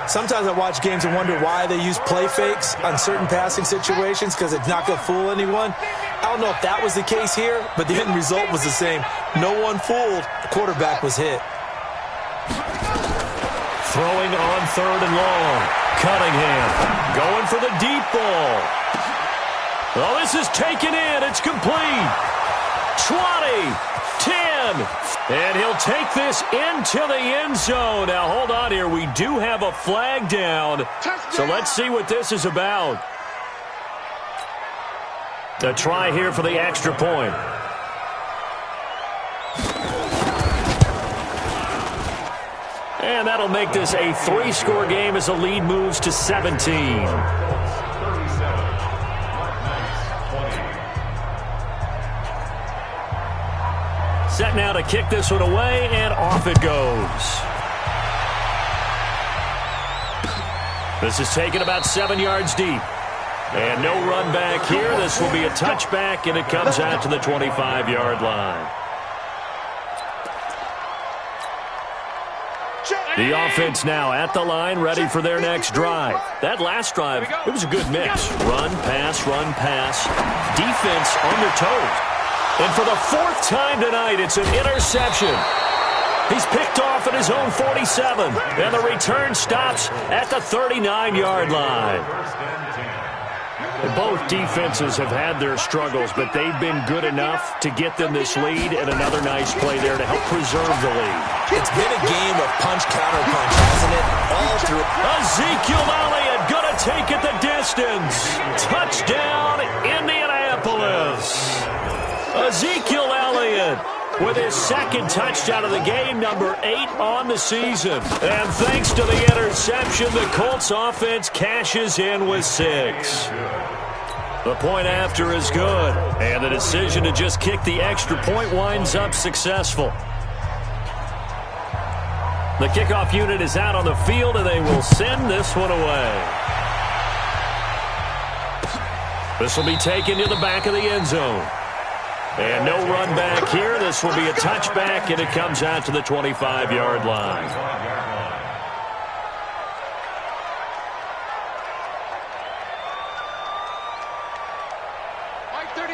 Speaker 4: Sometimes I watch games and wonder why they use play fakes on certain passing situations because it's not going to fool anyone. I don't know if that was the case here, but the end result was the same. No one fooled. The quarterback was hit.
Speaker 2: Throwing on 3rd and long. Cunningham going for the deep ball. Well, this is taken in. It's complete. 20, 10, and he'll take this into the end zone. Now, hold on here. We do have a flag down, so let's see what this is about. A try here for the extra point. And that'll make this a 3-score game as the lead moves to 17. Set now to kick this one away, and off it goes. This is taken about 7 yards deep. And no run back here. This will be a touchback, and it comes out to the 25-yard line. The offense now at the line, ready for their next drive. That last drive, it was a good mix. Run, pass, defense on their toes. And for the 4th time tonight, it's an interception. He's picked off at his own 47, and the return stops at the 39-yard line. Both defenses have had their struggles, but they've been good enough to get them this lead, and another nice play there to help preserve the lead.
Speaker 4: It's been a game of punch-counter-punch, hasn't it? All through.
Speaker 2: Ezekiel Elliott gonna take it the distance. Touchdown, Indianapolis. Ezekiel Elliott with his 2nd touchdown of the game, number 8 on the season. And thanks to the interception, the Colts offense cashes in with 6. The point after is good, and the decision to just kick the extra point winds up successful. The kickoff unit is out on the field, and they will send this one away. This will be taken to the back of the end zone. And no run back here. This will be a touchback, and it comes out to the 25-yard line.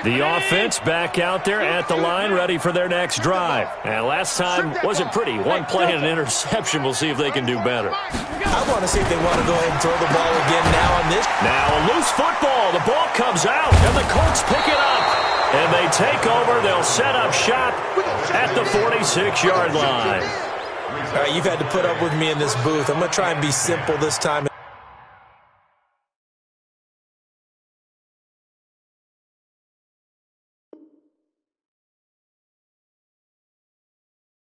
Speaker 2: The offense back out there at the line, ready for their next drive. And last time wasn't pretty. 1 play and an interception. We'll see if they can do better.
Speaker 4: I want to see if they want to go ahead and throw the ball again now on this.
Speaker 2: Now a loose football. The ball comes out, and the Colts pick it up. And they take over. They'll set up shop at the 46-yard line.
Speaker 4: All right, you've had to put up with me in this booth. I'm going to try and be simple this time.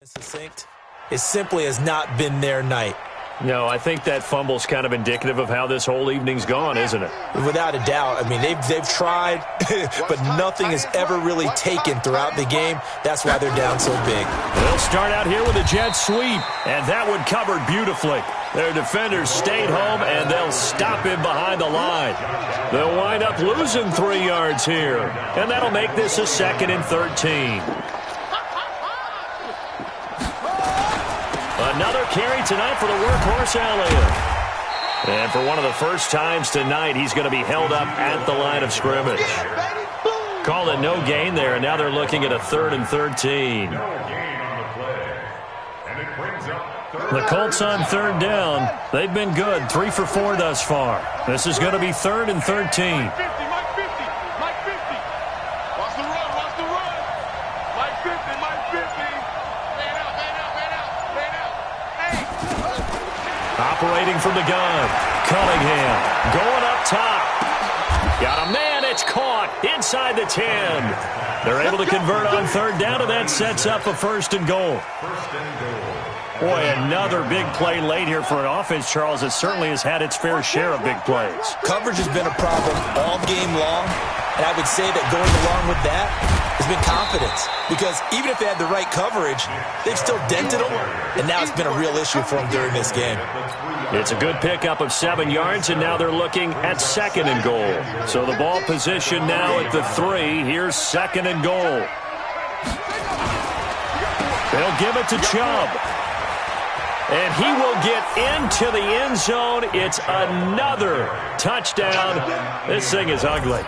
Speaker 4: Succinct. It simply has not been their night.
Speaker 2: No, I think that fumble's kind of indicative of how this whole evening's gone, isn't it?
Speaker 4: Without a doubt. I mean, they've tried, but nothing is ever really taken throughout the game. That's why they're down so big.
Speaker 2: They'll start out here with a jet sweep, and that one covered beautifully. Their defenders stayed home, and they'll stop him behind the line. They'll wind up losing 3 yards here, and that'll make this a 2nd and 13. Another carry tonight for the workhorse Elliott. And for one of the first times tonight, he's going to be held up at the line of scrimmage. Called it no gain there, and now they're looking at a 3rd and 13.
Speaker 6: No gain on the play. And it
Speaker 2: The Colts on third down. They've been good, 3 for 4 thus far. This is going to be 3rd and 13.
Speaker 5: Mike 50, Mike 50. Watch the run, watch the run. Mike 50, Mike 50. Man out, man out, man out, man out. Hey.
Speaker 2: Operating from the gun. Cunningham going up top. Got a man, it's caught inside the 10. They're able to convert on third down, and that sets up a 1st and goal. Boy, another big play late here for an offense, Charles, that certainly has had its fair share of big plays.
Speaker 4: Coverage has been a problem all game long, and I would say that going along with that has been confidence. Because even if they had the right coverage, they've still dented them, and now it's been a real issue for them during this game.
Speaker 2: It's a good pickup of 7 yards, and now they're looking at 2nd and goal. So the ball position now at the 3. Here's 2nd and goal. They'll give it to Chubb. And he will get into the end zone. It's another touchdown. This thing is ugly.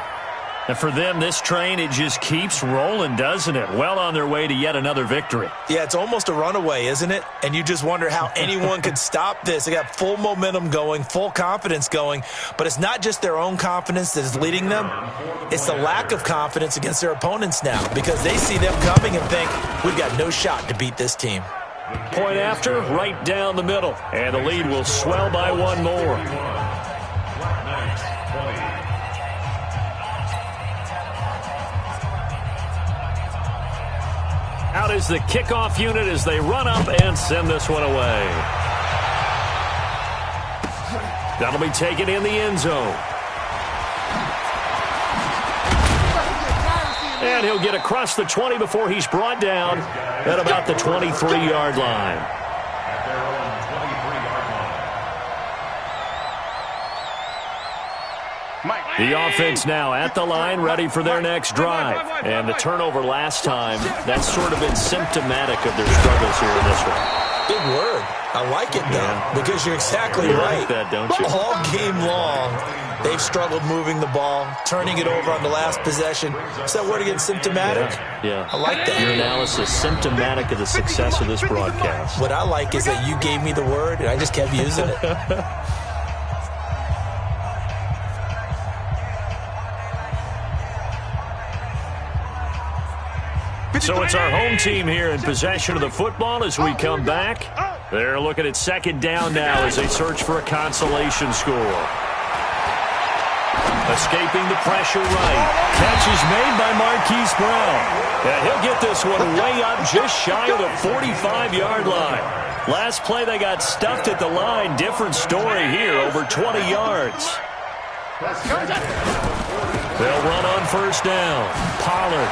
Speaker 2: And for them, this train, it just keeps rolling, doesn't it? Well on their way to yet another victory.
Speaker 4: Yeah, it's almost a runaway, isn't it? And you just wonder how anyone could stop this. They got full momentum going, full confidence going. But it's not just their own confidence that is leading them. It's the lack of confidence against their opponents now, because they see them coming and think, we've got no shot to beat this team.
Speaker 2: Point after, right down the middle. And the lead will swell by 1 more. Out is the kickoff unit as they run up and send this one away. That'll be taken in the end zone. And he'll get across the 20 before he's brought down at about the 23-yard line. The offense now at the line, ready for their next drive. And the turnover last time, that's sort of been symptomatic of their struggles here in this one.
Speaker 4: Big word. I like it, though, because you're exactly right.
Speaker 2: Like that, don't you?
Speaker 4: All game long, they've struggled moving the ball, turning it over on the last possession. Is that word again, symptomatic?
Speaker 2: Yeah.
Speaker 4: I like that.
Speaker 2: Your analysis, symptomatic of the success of this broadcast.
Speaker 4: What I like is that you gave me the word, and I just kept using it.
Speaker 2: So it's our home team here in possession of the football as we come back. They're looking at 2nd down now as they search for a consolation score. Escaping the pressure right. Catch is made by Marquise Brown. And he'll get this one way up just shy of the 45-yard line. Last play they got stuffed at the line. Different story here, over 20 yards. They'll run on 1st down. Pollard.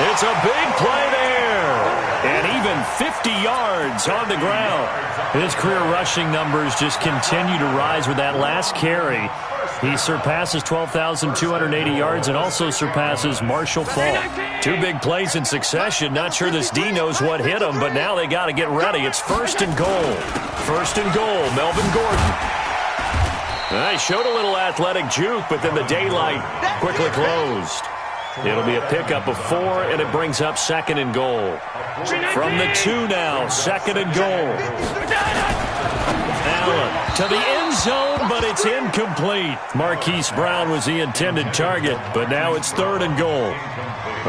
Speaker 2: It's a big play there. And even 50 yards on the ground. His career rushing numbers just continue to rise with that last carry. He surpasses 12,280 yards and also surpasses Marshall Faulk. 2 big plays in succession. Not sure this D knows what hit him, but now they got to get ready. It's 1st and goal. 1st and goal, Melvin Gordon. They showed a little athletic juke, but then the daylight quickly closed. It'll be a pickup of 4, and it brings up 2nd and goal. From the 2 now, 2nd and goal. Allen to the end zone, but it's incomplete. Marquise Brown was the intended target, but now it's 3rd and goal.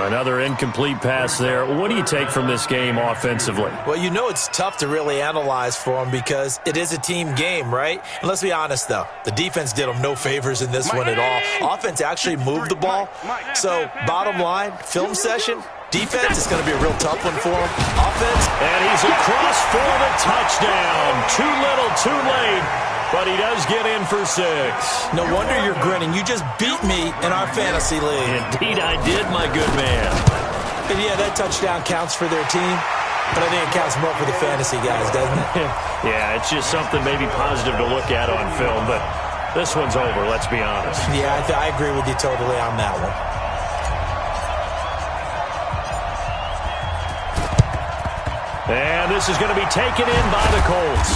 Speaker 2: Another incomplete pass there. What do you take from this game offensively?
Speaker 4: Well, you know it's tough to really analyze for them because it is a team game, right? And let's be honest, though. The defense did them no favors in this one at all. Offense actually moved the ball. So, bottom line, film session, defense is going to be a real tough one for them. Offense.
Speaker 2: And he's across for the touchdown. Too little, too late. But he does get in for 6.
Speaker 4: No wonder you're grinning. You just beat me in our fantasy league.
Speaker 2: Indeed I did, my good man.
Speaker 4: And yeah, that touchdown counts for their team, but I think it counts more for the fantasy guys, doesn't it?
Speaker 2: Yeah, it's just something maybe positive to look at on film, but this one's over, let's be honest.
Speaker 4: Yeah, I agree with you totally on that one.
Speaker 2: And this is going to be taken in by the Colts.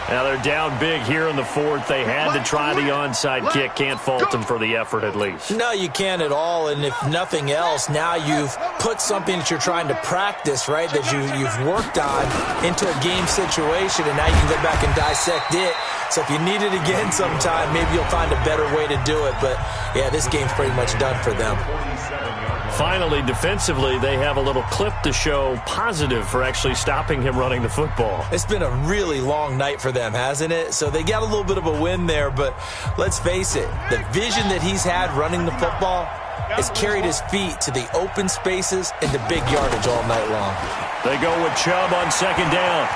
Speaker 2: Now they're down big here in the fourth. They had to try the onside kick. Can't fault them for the effort at least.
Speaker 4: No, you can't at all. And if nothing else, now you've put something that you're trying to practice, right, that you've worked on into a game situation, and now you can go back and dissect it. So if you need it again sometime, maybe you'll find a better way to do it. But, yeah, this game's pretty much done for them.
Speaker 2: Finally, defensively, they have a little clip to show positive for actually stopping him running the football.
Speaker 4: It's been a really long night for them, hasn't it? So they got a little bit of a win there, but let's face it, the vision that he's had running the football has carried his feet to the open spaces and the big yardage all night long.
Speaker 2: They go with Chubb on second down.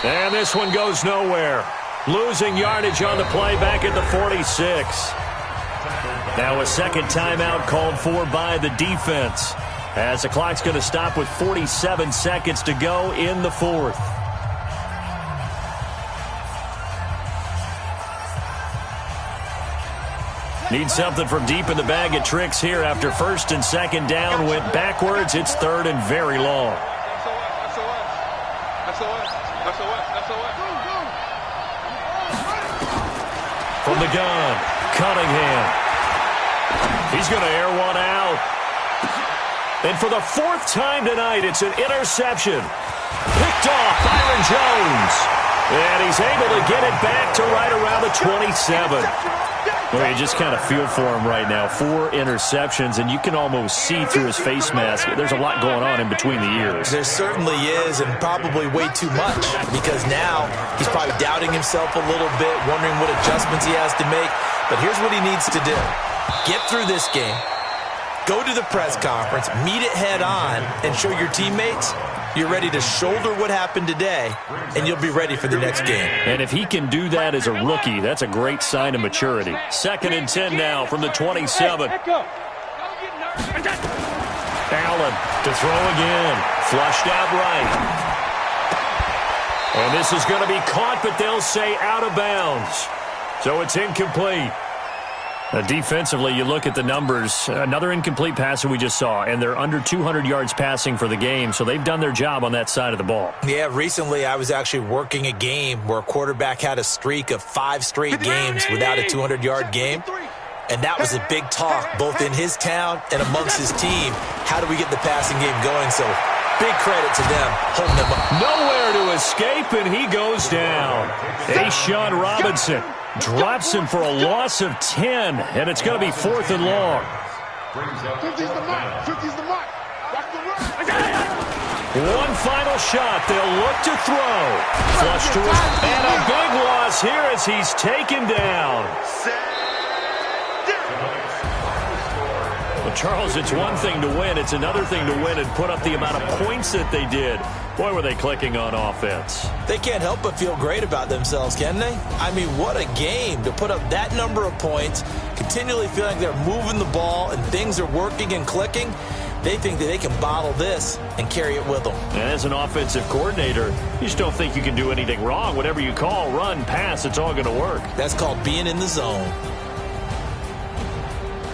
Speaker 2: And this one goes nowhere. Losing yardage on the play back at the 46. Now a second timeout called for by the defense, as the clock's going to stop with 47 seconds to go in the fourth. Need something from deep in the bag of tricks here after first and second down went backwards. It's third and very long. From the gun, Cunningham. He's going to air one out. And for the fourth time tonight, it's an interception. Picked off Byron Jones. And he's able to get it back to right around the 27. Well, you just kind of feel for him right now. 4 interceptions, and you can almost see through his face mask. There's a lot going on in between the ears.
Speaker 4: There certainly is, and probably way too much, because now he's probably doubting himself a little bit, wondering what adjustments he has to make. But here's what he needs to do. Get through this game, go to the press conference, meet it head on, and show your teammates you're ready to shoulder what happened today, and you'll be ready for the next game.
Speaker 2: And if he can do that as a rookie, that's a great sign of maturity. 2nd and 10 now from the 27. Allen to throw again. Flushed out right. And this is going to be caught, but they'll say out of bounds. So it's incomplete. Defensively, you look at the numbers. Another incomplete pass that we just saw, and they're under 200 yards passing for the game, so they've done their job on that side of the ball.
Speaker 4: Yeah, recently I was actually working a game where a quarterback had a streak of 5 straight games without a 200-yard game, and that was a big talk, both in his town and amongst his team. How do we get the passing game going? So big credit to them, holding them up.
Speaker 2: Nowhere to escape, and he goes down. A'Shawn Robinson drops him for a loss of 10, and it's going to be 4th and long.
Speaker 5: 50's the mark. 50's the mark. Watch the run.
Speaker 2: One final shot. They'll look to throw. Flush to his, and a big loss here as he's taken down. Well, Charles, it's one thing to win. It's another thing to win and put up the amount of points that they did. Boy, were they clicking on offense.
Speaker 4: They can't help but feel great about themselves, can they? I mean, what a game to put up that number of points, continually feeling like they're moving the ball and things are working and clicking. They think that they can bottle this and carry it with them.
Speaker 2: And as an offensive coordinator, you just don't think you can do anything wrong. Whatever you call, run, pass, it's all going to work.
Speaker 4: That's called being in the zone.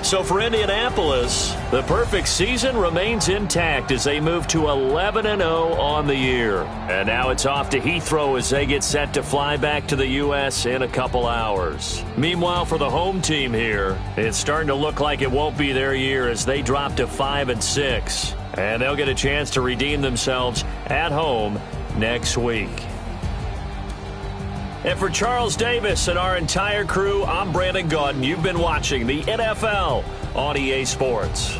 Speaker 2: So for Indianapolis, the perfect season remains intact as they move to 11-0 on the year. And now it's off to Heathrow as they get set to fly back to the U.S. in a couple hours. Meanwhile, for the home team here, it's starting to look like it won't be their year as they drop to 5-6. And they'll get a chance to redeem themselves at home next week. And for Charles Davis and our entire crew, I'm Brandon Gaudin. You've been watching the NFL on EA Sports.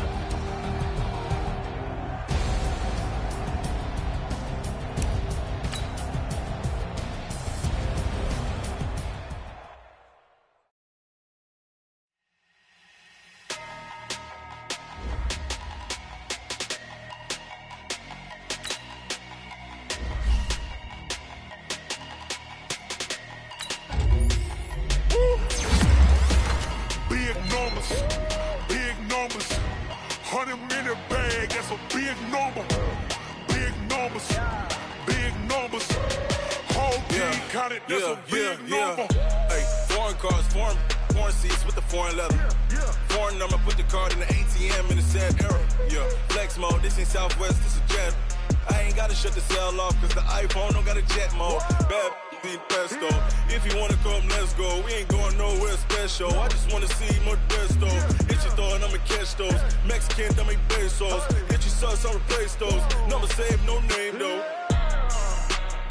Speaker 7: I ain't gotta shut the cell off, cause the iPhone don't got a jet mode. Bad need pesto. If you wanna come, let's go. We ain't going nowhere special. I just wanna see Modesto. Hit your thought, I'ma catch those. Mexican, that make pesos. Hit your sus, I'll replace those. Number saved, no name though.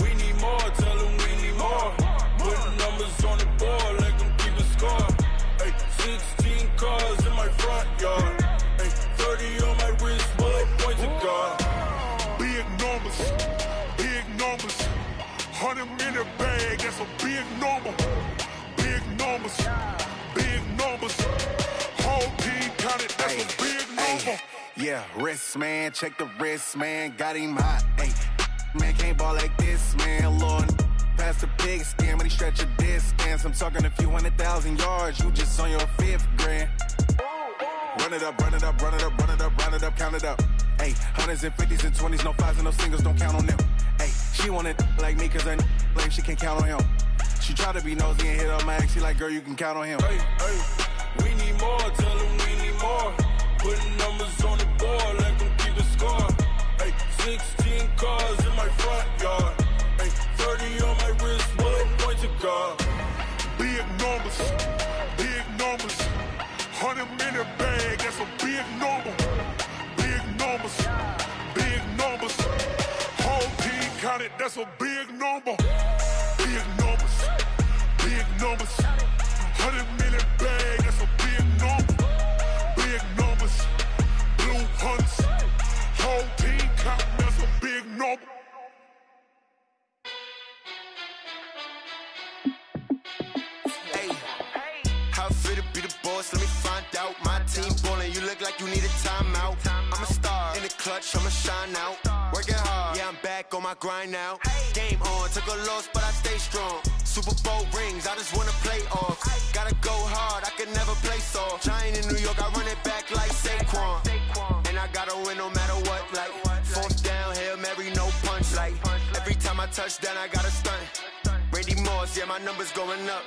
Speaker 7: We need more, tell them we need more. Putting numbers on the board, let them keep the score. Ay, 16 cars in my front yard. Ay, 30 on my wrist, bullet point to God.
Speaker 5: Big numbers, big numbers. 100 minute bag, that's a big number. Big numbers, big numbers. Whole team counted, that's a big number.
Speaker 8: Yeah, wrist man, check the wrist man, got him hot. Ay, man can't ball like this, man. Lord, past the pig skin, but he stretch a distance. I'm talking a few 100,000 yards, you just on your 5th grand. Run it up, run it up, run it up, run it up, run it up, count it up. Ay, 100s and 50s and 20s, no 5s and no singles, don't count on them. Ay, she want it like me, cause her lame, she can't count on him. She try to be nosy and hit up my ex, she like, girl, you can count on him.
Speaker 7: Hey, hey, we need more, tell them we need more. Putting numbers on the board, let them keep the score. Hey, 16 cars in my front yard. Hey, 30 on my wrist, bullet point to God.
Speaker 5: Big numbers, big numbers. 100 minute bag, that's a big number. Big numbers, big numbers. Whole team counted, that's a big number. Big numbers, big numbers. 100 minute bag, that's a big number. Big numbers, blue hunts. Whole team counting, that's a big number.
Speaker 8: How fit to be the boss, let me find out. My team ballin', you look like you need a timeout. I'm a star, in the clutch, I'ma shine out. Working hard, yeah, I'm back on my grind now. Game on, took a loss, but I stay strong. Super Bowl rings, I just wanna play off. Gotta go hard, I can never play soft. Giant in New York, I run it back like Saquon. And I gotta win no matter what, like 4th down, Hail Mary, no punch. Like every time I touch down, I gotta stunt. Randy Moss, yeah, my numbers going up.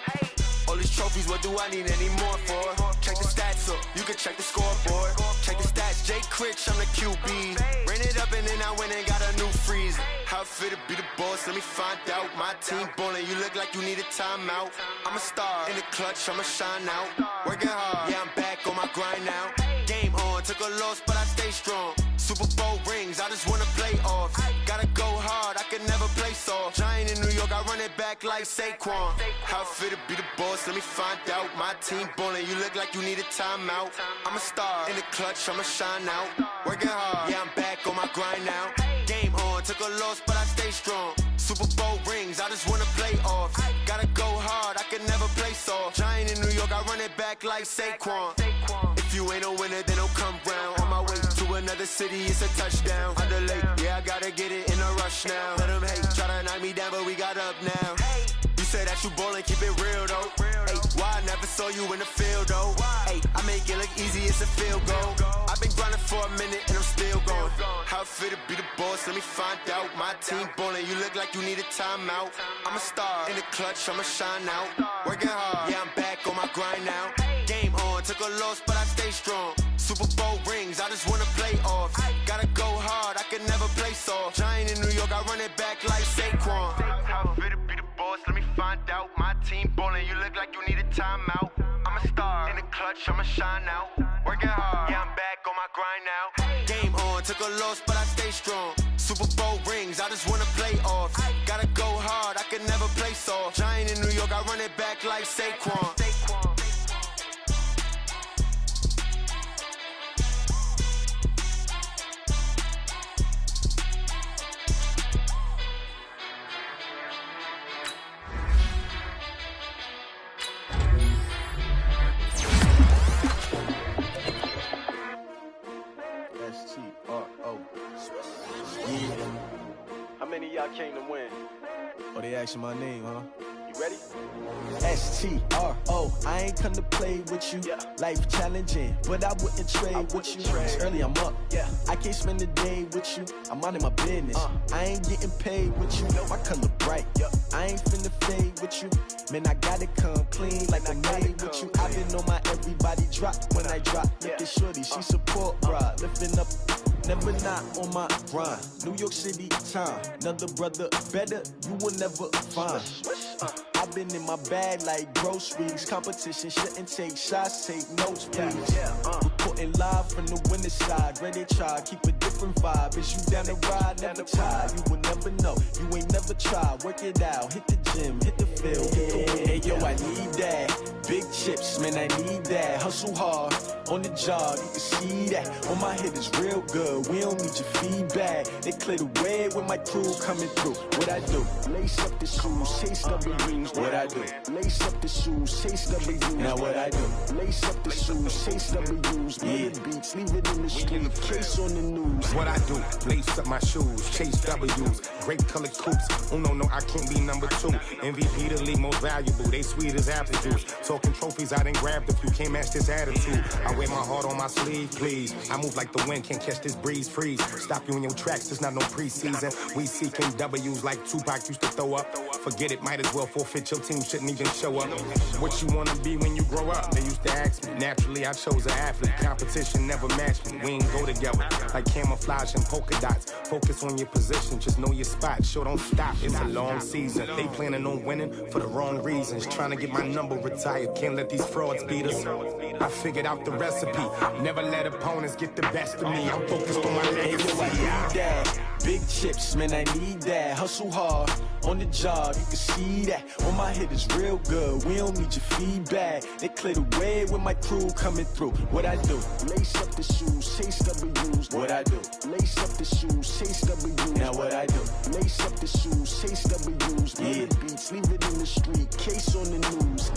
Speaker 8: All these trophies, what do I need any more for? Check the stats up, you can check the scoreboard. Check the stats, Jay Critch, I'm the QB. Ran it up and then I went and got a new freeze. How fit to be the boss, let me find out. My team ballin', you look like you need a timeout. I'm a star, in the clutch, I'ma shine out. Working hard, yeah, I'm back on my grind now. Game on, took a loss, but I stay strong. Super Bowl rings, I just wanna play off. Gotta go hard, I can never play soft. Giant in New York, I run it back like Saquon. How fit to be the boss, let me find out. My team ballin', you look like you need a timeout. I'm a star, in the clutch, I'ma shine out. Working hard, yeah, I'm back on my grind now. Game on, took a loss, but I stay strong. Super Bowl rings, I just wanna play off. Gotta go hard, I can never play soft. Giant in New York, I run it back like Saquon. If you ain't a winner, then don't come round. On my way to another city, it's a touchdown. Underlay, yeah, I gotta get it in a rush now. Let them hate, try to knock me down, but we got up now. You say that you ballin', keep it real though. Hey, why I never saw you in the field though? Hey, I make it look easy, it's a field goal. I've been grinding for a minute and I'm still going. How fit to be the boss, let me find out. My team ballin', you look like you need a timeout. I'm a star, in the clutch, I'ma shine out. Working hard, yeah, I'm back on my grind now. Game on, took a loss, but I stay strong. Super Bowl rings, I just wanna play off. Gotta go hard, I can never play soft. Giant in New York, I run it back like Saquon. How fit to be the boss, let me find out. My team ballin', you look like you need a timeout. I'm a star, in the clutch, I'ma shine out. Working hard, yeah, I'm back on my grind now. Game on, took a loss, but I stay strong. Super Bowl rings, I just wanna play off. Gotta go hard, I can never play soft. Giant in New York, I run it back like Saquon.
Speaker 9: How many of y'all came to win?
Speaker 10: Oh, they asking my name, huh?
Speaker 9: You ready?
Speaker 10: STRO, I ain't come to play with you.
Speaker 9: Yeah.
Speaker 10: Life challenging, but I wouldn't trade with you. It's early, I'm up.
Speaker 9: Yeah.
Speaker 10: I can't spend the day with you. I'm minding my business. I ain't getting paid with you. My color bright. I ain't finna fade with you. Man, I gotta come clean like I'm made with you. I've been on my everybody drop when I drop. Look at shorty, she support, bruh. Lifting up never not on my grind. New York City time, another brother better, you will never find. I've been in my bag like groceries. Competition shouldn't take shots, take notes, please. Reporting live from the winter side. Ready to try, keep a different vibe. Is you down the ride, never tired. You will never know, you ain't never tried. Work it out, hit the gym, hit the field. Hey yo, I need that. Big chips, man, I need that. Hustle hard, on the job, you can see that. On my head is real good, we don't need your feedback. They clear the way with my crew coming through. What I do? Lace up the shoes, chase W's. What I do? Lace up the shoes, chase W's. Now what I do? Lace up the shoes, chase W's. Yeah, beats, leave it in the street, case on the news.
Speaker 11: What I do? Lace up my shoes, chase W's. Grape colored coops. Oh no, I can't be number 2. MVP the league most valuable. They sweet as apple juice. Talking trophies, I done grabbed a few. Can't match this attitude. I wear my heart on my sleeve, please. I move like the wind, can't catch this breeze. Freeze. Stop you in your tracks. There's not no preseason. We seeking W's like Tupac used to throw up. Forget it, might as well forfeit. Your team shouldn't even show up. What you wanna be when you grow up? They used to ask me. Naturally, I chose an athlete. Competition never matched me. We ain't go together like camouflage and polka dots. Focus on your position, just know your spot. Sure, don't stop. It's a long season. They planning on winning for the wrong reasons. Trying to get my number retired. Can't let these frauds beat us. I figured out the recipe. Never let opponents get the best of me. I'm focused on my legacy.
Speaker 10: I need that. Big chips, man, I need that. Hustle hard, on the job, you can see that. On my head is real good, we don't need your feedback. They clear the way with my crew coming through. What I do? Lace up the shoes, chase W's. What I do? Lace up the shoes, chase W's. Now what I do? Lace up the shoes, chase W's. Yeah, beats, leave it in the street, case on the news.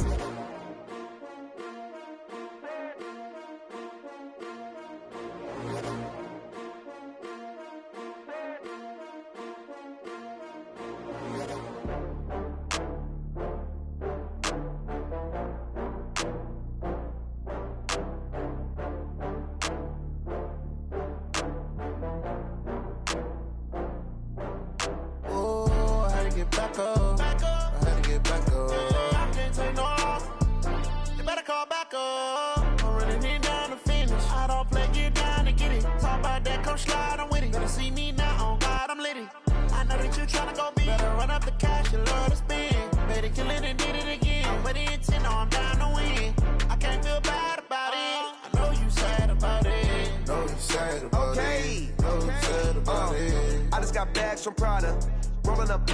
Speaker 8: From Prada, rolling up.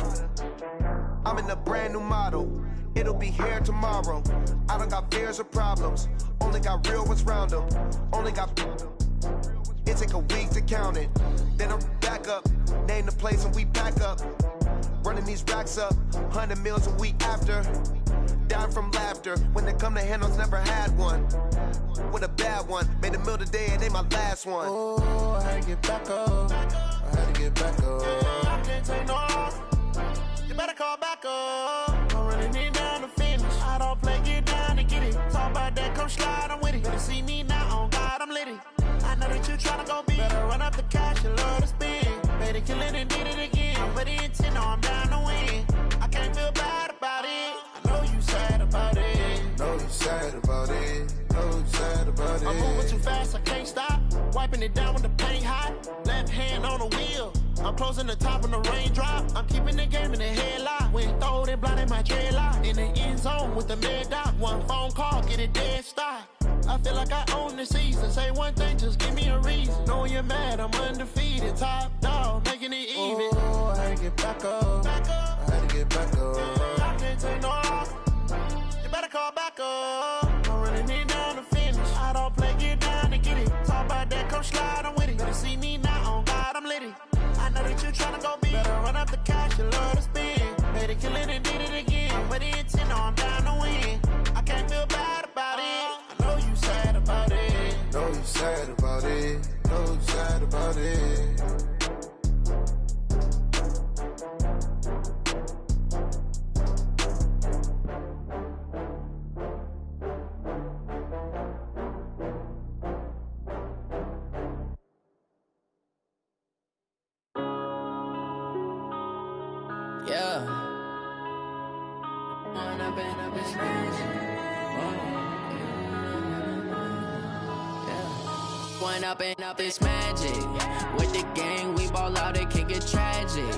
Speaker 8: I'm in a brand new model. It'll be here tomorrow. I don't got fears or problems. Only got real ones round them. Only got. It take a week to count it. Then I'm back up. Name the place and we back up. Running these racks up. 100 meals a week after. Dying from laughter. When it come to handles, never had one. With a bad one. Made a meal today and ain't my last one.
Speaker 5: Oh, I had to get back up. I had to get back up. I can't take no loss. You better call back up. I'm running it down to finish. I don't play, get down to get it. Talk about that, come slide, I'm with it. Better see me now, on God, I'm litty. I know that you tryna go big. Better run up the cash, you love to spend. Better kill it and did it again. But the intent, no, I'm down to win. I can't feel bad about it. I know you sad about it.
Speaker 8: Know you sad about it. Know you sad about it.
Speaker 5: I'm moving too fast, I can't stop. Wiping it down with the paint hot. Left hand on the wheel. I'm closing the top on the raindrop. I'm keeping the game in the headlock. When throwed and blinded my dreadlock. In the end zone with the mad dot. One phone call, get it dead stop. I feel like I own the season. Say one thing, just give me a reason. Knowing you're mad, I'm undefeated. Top dog, making it even.
Speaker 8: Oh, I had to get back up. I had to get back up.
Speaker 5: I can't take no loss. You better call back up. I'm running it down to finish. I don't play, get down to get it. Talk about that, come slide, I'm with it. Better see me now, on God, I'm litty. I know that you tryna go big. Better run up the cash, you love to spend. Better kill it and did it again. But the intent, no, I'm down to win. I can't feel bad about it. I know you sad about it.
Speaker 8: Know you sad about it. Know you sad about it.
Speaker 12: Yeah. Yeah. One up and up, it's magic. With the gang, we ball out, it can get tragic.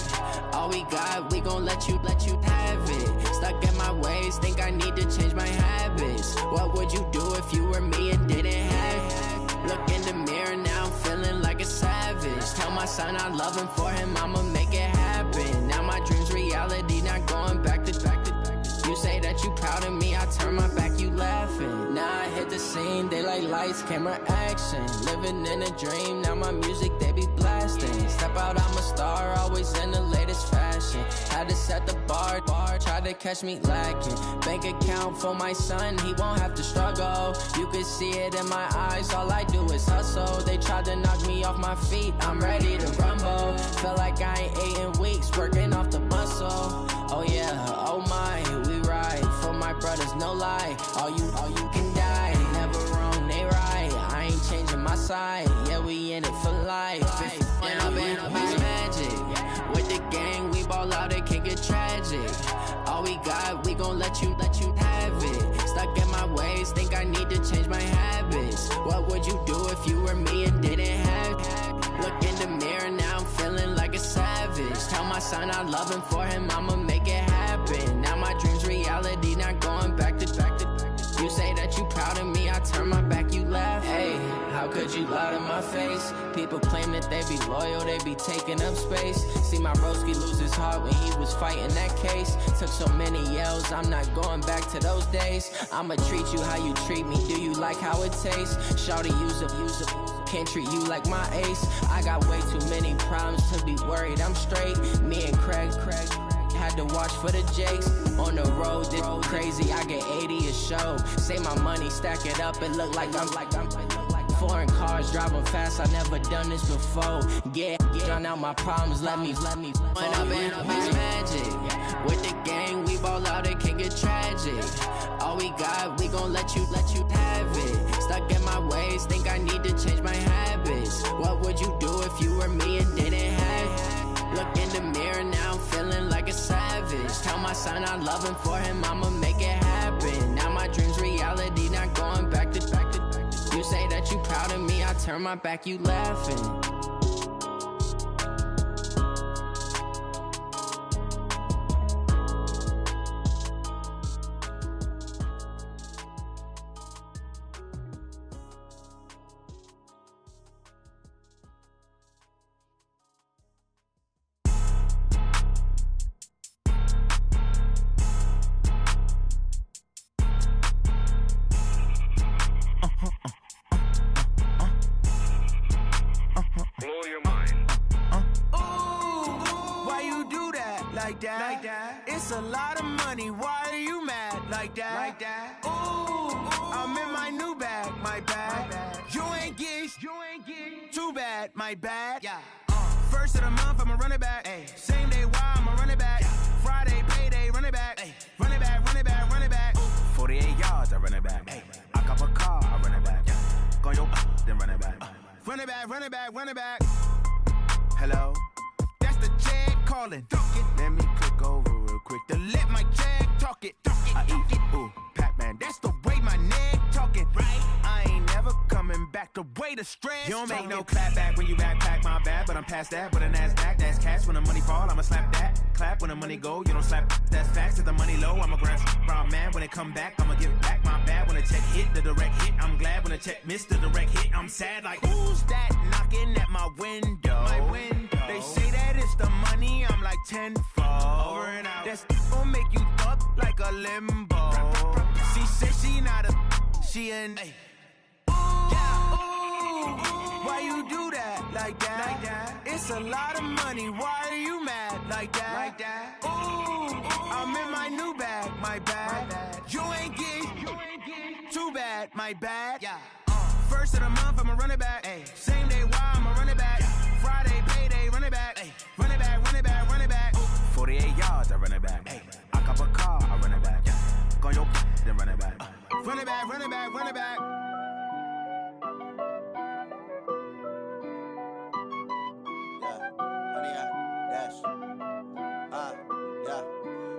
Speaker 12: All we got, we gon' let you have it. Stuck in my ways, think I need to change my habits. What would you do if you were me and didn't have it? Look in the mirror, now I'm feeling like a savage. Tell my son I love him, for him I'ma make it happen. Now my dream's reality, not going back to. You say that you proud of me, I turn my back, you laughing. Now I hit the scene, they like lights, camera, action. Living in a dream, now my music, they be blasting. Step out, I'm a star, always in the latest fashion. Had to set the bar, try to catch me lacking. Bank account for my son, he won't have to struggle. You can see it in my eyes, all I do is hustle. They tried to knock me off my feet, I'm ready to rumble. Feel like I ain't ate in weeks, working off the muscle. Oh yeah, oh my, we ride for my brothers, no lie. All you can die, never wrong, they right. I ain't changing my side, yeah, we in it for life. And I've been magic. With the gang, we ball out, it can get tragic. All we got, we gon' let you have it. Stuck in my ways, think I need to change my habits. What would you do if you were me and didn't have it? Look in the mirror, now I'm feeling like a savage. Tell my son I love him, for him I'ma make it happen. Now my dream's reality, not going back to. You say that you proud of me, I turn my back, you laugh. Hey, how could you lie to my face? People claim that they be loyal, they be taking up space. See my broski lose his heart when he was fighting that case. Took so many yells, I'm not going back to those days. I'ma treat you how you treat me, do you like how it tastes? Shawty, use it. Can't treat you like my ace. I got way too many problems to be worried, I'm straight. Me and Craig had to watch for the Jakes. On the road, this crazy, I get 80 a show. Say my money, stack it up, it look like I'm foreign cars, driving fast, I never done this before. Yeah, drown out my problems, let me When up and up, it's magic. With the gang, we ball out, it can get tragic. All we got, we gon' let you have it. Stuck in my ways, think I need to change my habits. What would you do if you were me and didn't have it? Look in the mirror, now I'm feeling like a savage. Tell my son I love him, for him I'ma make it happen. Now my dream's reality, not going back to. You say that you proud of me, I turn my back, you laughing.
Speaker 13: It's a lot of money, why are you mad like that? Ooh, I'm in my new bag, my bad. You ain't get too bad, my bad. First of the month, I'ma run it back. Same day, why I'ma run it back. Friday, payday, run it back. Run it back, run it back, run it back. 48 yards, I run it back. I cop a car, I run it back. Go yo, then run it back. Run it back, run it back, run it back. Hello? That's the jag calling. Let me click over real quick to let my jag talk it. I eat it, ooh, Pac-Man. That's the way my neck talking. Right? I ain't never coming back the way the stress. You don't make no clap back when you backpack, my bad. But I'm past that with a NASDAQ. That's cash when the money fall, I'ma slap that. Clap when the money go, you don't slap. That's facts. If the money low, I'ma grab brown man. When it come back, I'ma give it back, my bad. When the check hit, the direct hit. I'm glad when the check missed the direct hit. I'm sad like, who's that knocking at my window? My window. They say that it's the money, I'm like tenfold. Over and out. That's gon' make you up like a limbo. She said she not a, she an. Ooh, why you do that like that? It's a lot of money, why are you mad like that? Ooh, I'm in my new bag, my bad. You ain't get too bad, my bad. First of the month, I'ma run it back. Same day, why I'ma run it back. Friday, payday, run it back. Run it back, run it back, run it back. 48 yards, I run it back. I cop a car, I run it back. Go yo, then run it back. Run it back, run it back, run it back.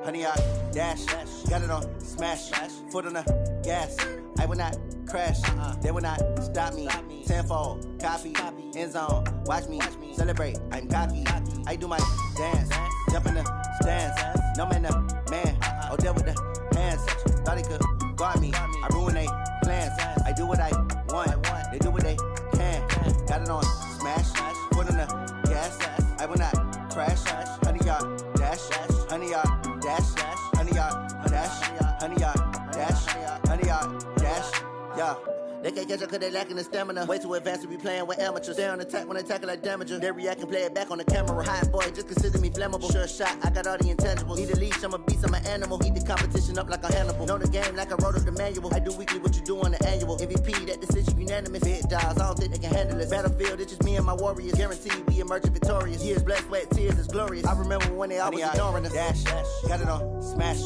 Speaker 14: Honey, I dash, got it on smash, foot on the gas. I will not crash. They will not stop me. Tenfold, copy, end zone. Watch me celebrate. I'm cocky. I do my dance, jump in the stands. No man, man. Oh, deal with the hands. Thought he could guard me. I ruin they plans. I do what I want. They do what they can. Got it on smash. Put on the gas. I will not crash. 100-yard dash. 100-yard dash. 100-yard dash. 100-yard dash. 100-yard dash. Yeah. They can't catch up cause they lacking the stamina. Way too advanced to be playing with amateurs. Stay on attack when they tackle like damager. They react and play it back on the camera. Hot boy, just consider me flammable. Sure shot, I got all the intangibles. Need a leash, I'm a beast, I'm an animal. Heat the competition up like a Hannibal. Know the game like I wrote up the manual. I do weekly what you do on the annual. MVP, that decision unanimous. Big dials, I don't think they can handle it. Battlefield, it's just me and my warriors. Guaranteed we emerging victorious. Years, blood, sweat, tears, it's glorious. I remember when they always ignoring us. Dash, got it on smash.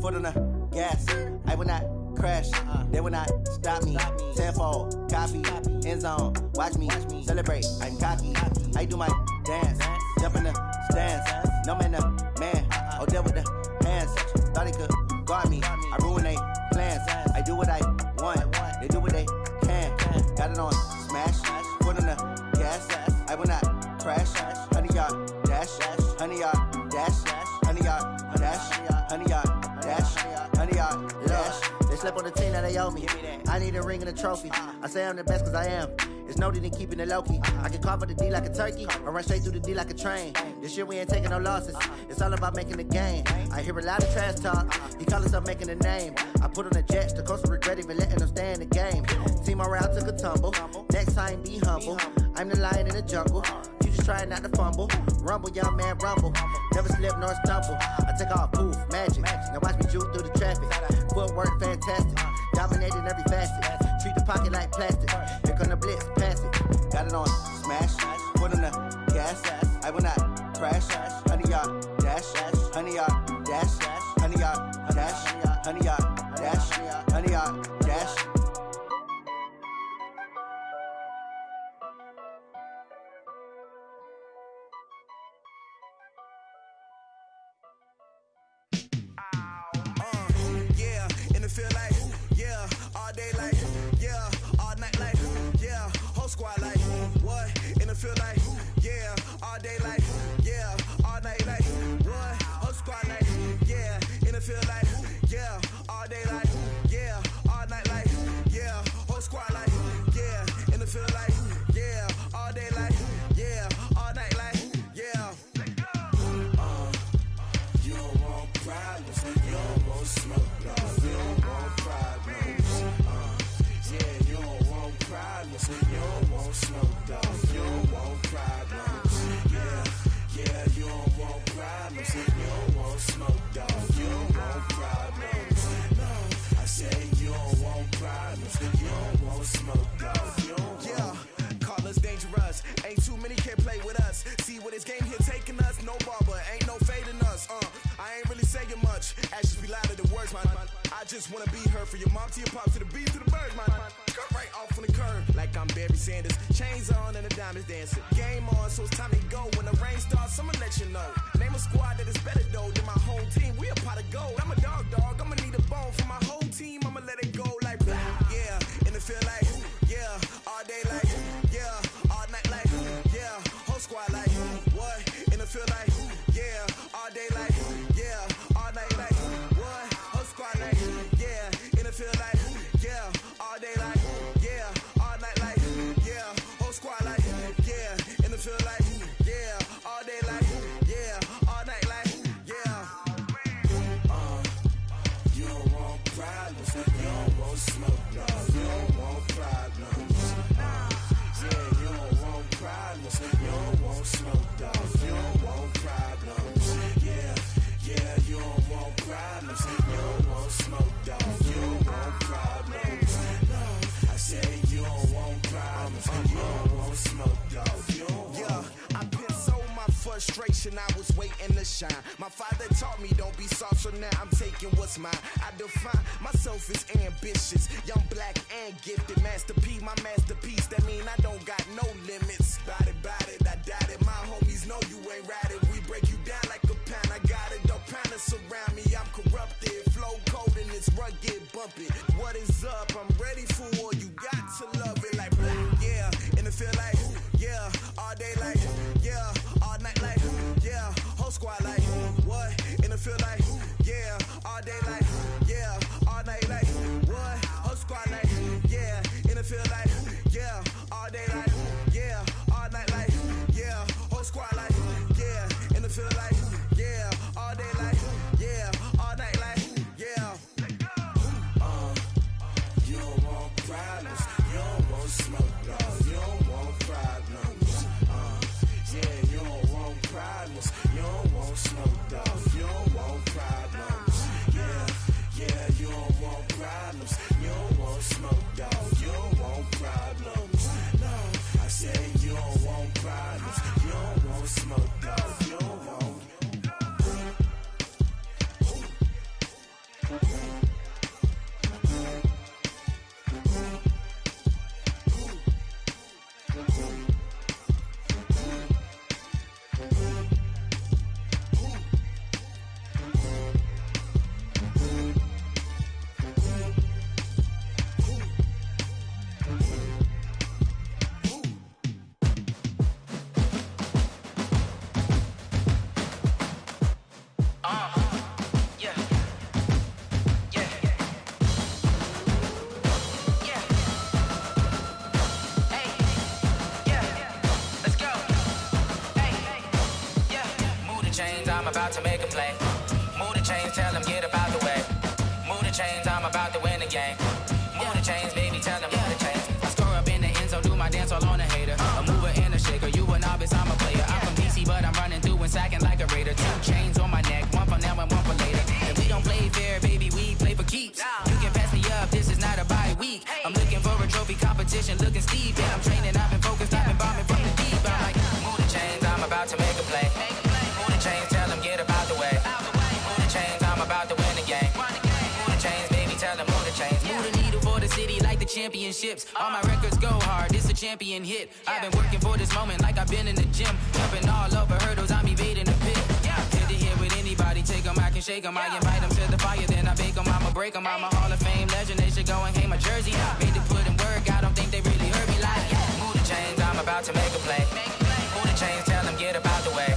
Speaker 14: Foot on the gas. I will not crash, they will not stop me. Tenfold, copy, end zone. Watch me celebrate. I'm cocky. I do my dance, jump in the stands. No man, man. Oh, deal with the hands. Thought he could guard me. I ruin they plans. I do what I want. They do what they can. Got it on smash. Put on the gas. I will not crash. 100-yard dash. 100-yard dash. 100-yard dash. 100-yard dash. 100-yard dash. They slept on the team that they owe me. I need a ring and a trophy. I say I'm the best cause I am. It's noted in keeping it low-key. I can carve for the D like a turkey, or run straight through the D like a train. This year we ain't taking no losses. It's all about making the game. I hear a lot of trash talk. He call himself making a name. I put on the Jets. The coach will regret even letting them stay in the game. Team morale took a tumble. Next time be humble. I'm the lion in the jungle. You just trying not to fumble. Rumble, young man, rumble. Never slip nor stumble. I take off, poof, magic. Now watch me juke through the traffic. Footwork fantastic. Dominating every facet. Treat the pocket like plastic. Here come the blitz, pass it. Got it on smash. Put on the gas. I will not crash. 100-yard dash. 100-yard dash. 100-yard dash. 100-yard dash. 100-yard dash.
Speaker 13: Feel like, yeah, all day like, yeah, all night like, yeah, whole squad like, what? And it feel like, yeah, all day like, yeah, all night like, what? Whole squad like, yeah, and it feel like, yeah, all day like, yeah, all night like, yeah, whole squad like, yeah, and it feel like, yeah, all day like, yeah, all night like, yeah. You don't want problems, you don't want smoke, no. You don't want smoke, dog. You don't want problems. Yeah, you don't want problems. You don't want smoke, dog. You don't want problems. No, I say you don't want problems. You don't want smoke, dog. You don't call us dangerous. Ain't too many can play with us. See what this game here taking us. No barber, ain't no fading us. I ain't really saying much. Actions be louder than words, man. I just wanna be heard for your mom to your pop to the beat to the birds, man. Cut right off on the curve, like I'm Barry Sanders. Chains on and the diamonds dancing. Game on, so it's time to go. When the rain starts, I'ma let you know. Name a squad that is better though than my whole team. We a pot of gold. I'm a dog. I'ma need a bone for my whole team. I'ma let it go like, yeah. And it feel like, yeah. All day like, yeah. All night like, yeah. Whole squad like, what? And it feel like, yeah. All day like, yeah. All night like, what? Whole squad like, yeah. And it feel like, yeah. All day like, yeah. All night like, yeah. Whole squad like, yeah. And it feel like, yeah. All day like, yeah. All night like, yeah. You don't want problems. You don't want smoke, no. You don't want problems. Yeah, you don't want problems. You don't want smoke, dog. You don't want problems. Yeah, you don't want problems. You don't want smoke, dog. You don't want problems. No, I say you don't want problems. You don't want smoke, dog. You don't want. I pissed so my frustration, I was waiting to shine. My father taught me don't be soft, so now I'm taking what's mine. I define myself as ambitious, young, black, and gifted. Master P, my masterpiece. That mean I don't got no limits. Bout it, I doubt it. My homies know you ain't ratted. We break you down like a pound. I got it, don't pound surround me. I'm corrupted, flow cold and it's rugged, bumpy. What is up? I'm ready for
Speaker 12: ain't fair, baby, we play for keeps. You can pass me up, this is not a bye week. I'm looking for a trophy competition, looking steep. And I'm training, I've been focused, I've been bombing from the deep. I'm like, move the chains, I'm about to make a play. Move the chains, tell them get about the way. Move the chains, I'm about to win the game. Move the chains, baby, tell them move the chains. Move the needle for the city like the championships. All my records go hard, this a champion hit. I've been working for this moment like I've been in the gym. Jumping all over hurdles, I'm evading the pit. Hit the hit with anybody, take them, I can shake them. I invite them to the fire, then I bake them, I'ma break them. I'm a Hall of Fame legend, they should go and hang my jersey. Made to put in work, I don't think they really heard me like, move the chains, I'm about to make a play. Move the chains, tell them get about the way.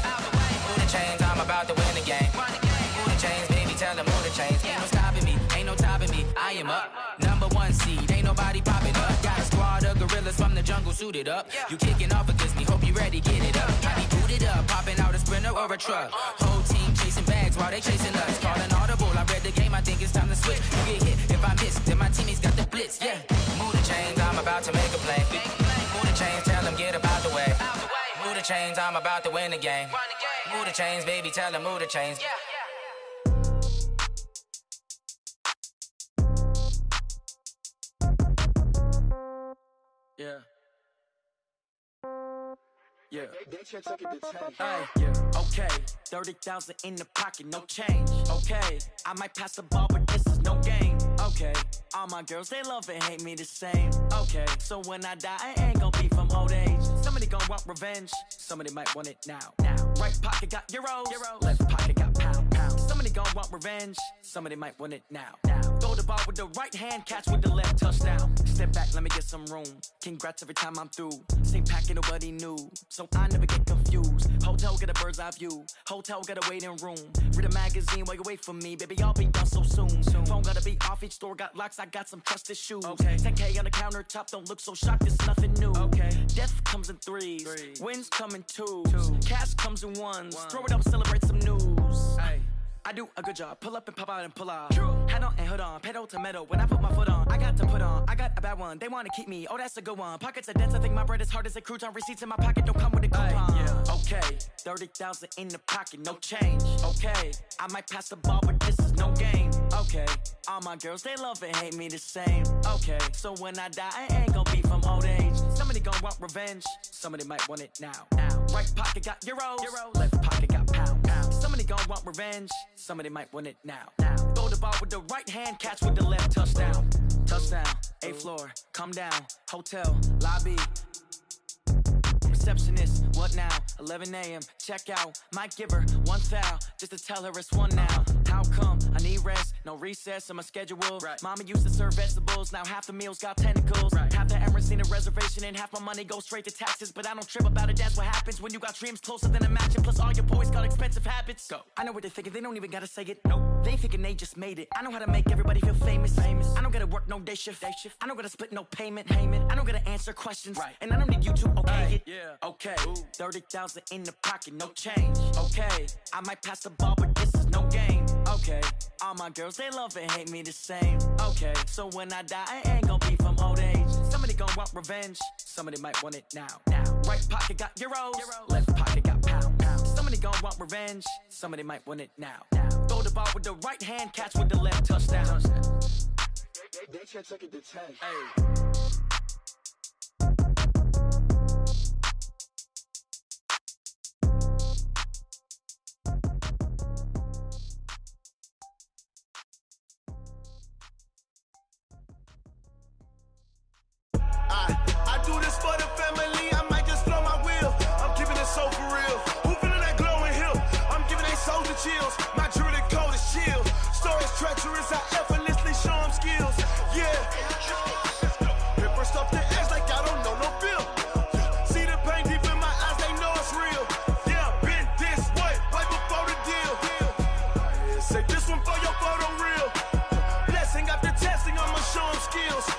Speaker 12: Move the chains, I'm about to win the game. Move the chains, baby, tell them move the chains. Ain't no stopping me, ain't no topping me, I am up. Number one seed, ain't nobody popping up. Got a squad of gorillas from the jungle suited up. You kicking off against me, hope you ready, get it up. I be booted up, popping out a Sprinter or a truck. Whole team chasing bags while they chasing us. Calling audible, I read the game, I think it's time to switch. You get hit, if I miss, then my teammates got the blitz, yeah. Move the chains, I'm about to make a play. Move the chains, tell them get about the way. Move the chains, I'm about to win the game. Move the chains, baby, tell them move the chains.
Speaker 15: Yeah. Yeah. Yeah. Okay. 30,000 in the pocket, no change. Okay. I might pass the ball, but this is no game. Okay. All my girls, they love and hate me the same. Okay. So when I die, I ain't gonna be from old age. Somebody gon' want revenge. Somebody might want it now. Right pocket got euros. Left pocket got pounds. Somebody gon' want revenge. Somebody might want it now. Throw the ball with the right hand, catch with the left, touchdown. Step back, let me get some room. Congrats every time I'm through. Same packet, nobody knew, so I never get confused. Hotel got a bird's eye view. Hotel got a waiting room. Read a magazine while you wait for me, baby. I'll be done so soon. Phone gotta be off, each store got locks. I got some trusted shoes. 10K on the countertop, don't look so shocked. It's nothing new. Death comes in threes. Wins come in twos. Cash comes in ones. Throw it up, celebrate some news. I do a good job. Pull up and pop out and pull off. Head on and hood on. Pedal to metal. When I put my foot on, I got to put on. I got a bad one. They want to keep me. Oh, that's a good one. Pockets are dense. I think my bread is hard as a crouton. Receipts in my pocket don't come with a coupon. Okay. 30,000 in the pocket. No change. Okay. I might pass the ball, but this is no game. Okay. All my girls, they love and hate me the same. Okay. So when I die, I ain't gonna be from old age. Somebody gon' want revenge. Somebody might want it now. Right pocket got euros. Left pocket got pounds. Somebody gon' want revenge. Somebody might want it now. Throw the ball with the right hand, catch with the left, touchdown. Touchdown, 8th floor, come down, hotel, lobby. Receptionist, what now? 11 a.m., check out. Might give her one foul, just to tell her it's one now. How come? I need rest, no recess in my schedule. Mama used to serve vegetables, now half the meals got tentacles. Half the Emirates need a reservation and half my money goes straight to taxes. But I don't trip about it, that's what happens when you got dreams closer than a match. And plus all your boys got expensive habits. Go. I know what they're thinking, they don't even gotta say it. Nope. They thinking they just made it. I know how to make everybody feel famous. I don't gotta work no day shift. I don't gotta split no payment. I don't gotta answer questions. And I don't need you to okay it. Okay, 30,000 in the pocket, no change. Okay, I might pass the ball, but this is no game. Okay, all my girls, they love and hate me the same. Okay, so when I die, I ain't gonna be from old age. Somebody gon' want revenge. Somebody might want it now. Right pocket got euros. Left pocket got pounds. Somebody gon' want revenge. Somebody might want it now. Throw the ball with the right hand, catch with the left, touchdown.
Speaker 10: They can't take it to 10.
Speaker 5: I do this for the family, I might just blow my wheel. I'm keeping it so for real. Who feeling that glowing hill? I'm giving they souls the chills. My jewelry cold as chill. Stories treacherous, I effortlessly show them skills. Yeah. Paper stuff the edge like I don't know no bill. See the pain deep in my eyes, they know it's real. Yeah, been this way, right before the deal. Say this one for your photo reel. Blessing after testing, I'ma show them skills.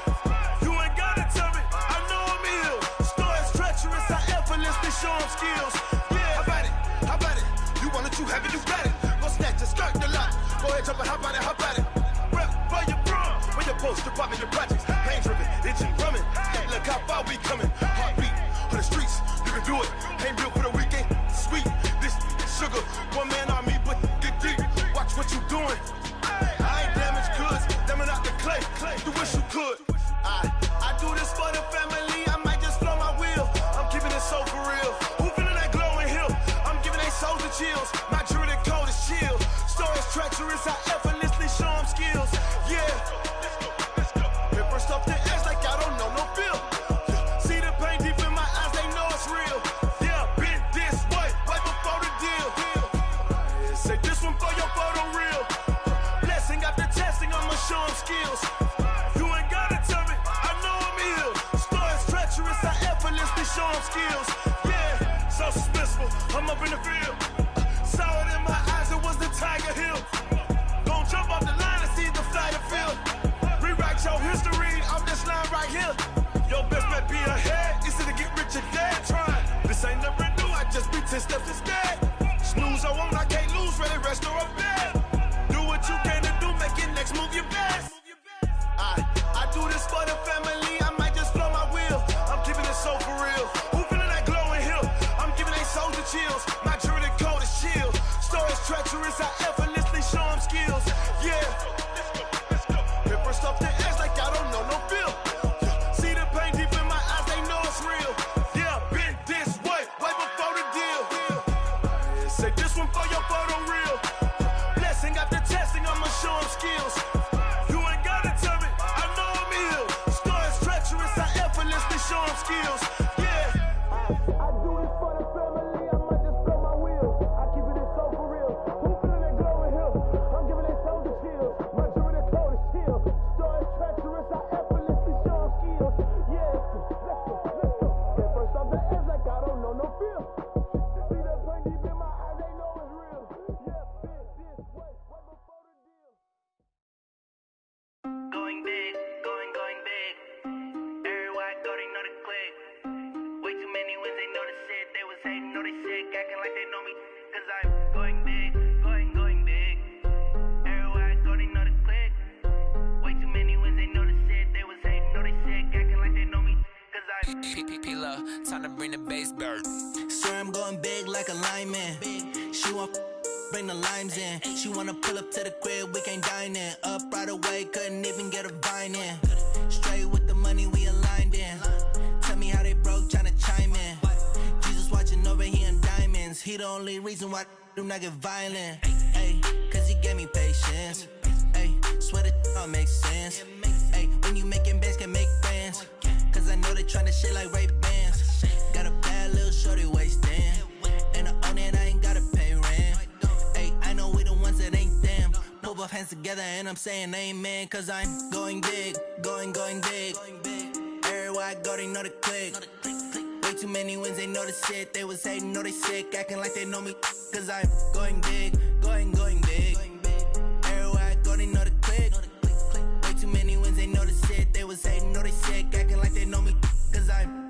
Speaker 5: Show them skills. Yeah, how about it? You want it, you have it, you got it. Go snatch a skirt the lot. Go ahead, jump it, how about it? Rep for your brum. When your post department, your projects. Pain driven, itching, drumming. Hey, look how far we coming. Heartbeat on the streets, you can do it. Ain't built for the weekend. Sweet, this sugar. One man army, but get deep. Watch what you doing. I
Speaker 7: in the field. Saw it in my eyes, it was the Tiger Hill. Gon' jump off the line and see the flight of field. Rewrite your history off this line right here. Your best bet be ahead, easy to get rich or dead trying. This ain't never new, I just be 10 steps instead. Snooze or won't, I can't lose, ready, rest or a bed. Do what you can to do, make your next move your best. I do this for the family, I might just blow my wheel. I'm keeping it so for real. Who feeling that glowing hill? I'm giving they soldier chills. My jewelry coat is chill. Stories treacherous, I effortlessly show them skills. Yeah. Hit first off the edge like I don't know no feel. See the pain deep in my eyes, they know it's real. Yeah, been this way before the deal. Say this one for your photo reel. Blessing after testing, I'ma show them skills. You ain't gotta tell me, I know I'm ill. Stories treacherous, I effortlessly show them skills. Yeah. I do this for the family, I might just blow my wheel. I keep it so for real. Who feeling that glowing hill? I'm giving they soldier chills. My jewelry coat is chill. Stories treacherous, I effortlessly show them skills. Yeah, let's go. Get first off the edge like I don't know no feel. See that pain deep in my eyes, they know it's real. Yeah, been this way before the deal.
Speaker 16: Going big, going big. Everywhere I go, they know the click. Way too many wins, they know the shit. They was hating, know they sick, acting like they know me. Cause I'm going big, going big. Everywhere I go, they know the click. Way too many wins, they know the shit. They was hating, know they sick, acting like they know me. Cause I'm
Speaker 12: P-P-P-Love, time to bring the bass bird. Swear I'm going big like a lineman. She want bring the limes in. She wanna pull up to the crib, we can't dine in. Up right away, couldn't even get a vine in. Straight with the money we aligned in. Tell me how they broke, tryna chime in. Jesus watching over here in diamonds. He the only reason why I do not get violent. Ay, cause he gave me patience. Ay, swear that all makes sense. Ay, when you making bands, can make friends. Cause I know they tryna shit like Ray-Bans. Got a bad little shorty wasting. And I own it, I ain't gotta pay rent. Ay, I know we the ones that ain't them. Put both hands together and I'm saying amen. Cause I'm going big, going big. Everywhere I go, they know the click. Way too many wins, they know the shit. They was hating, know they sick, acting like they know me. Cause I'm going big, going big. Everywhere I go, they know the click. Way too many wins, they know the shit. They was hating, know they sick, acting like they know me. Cause I'm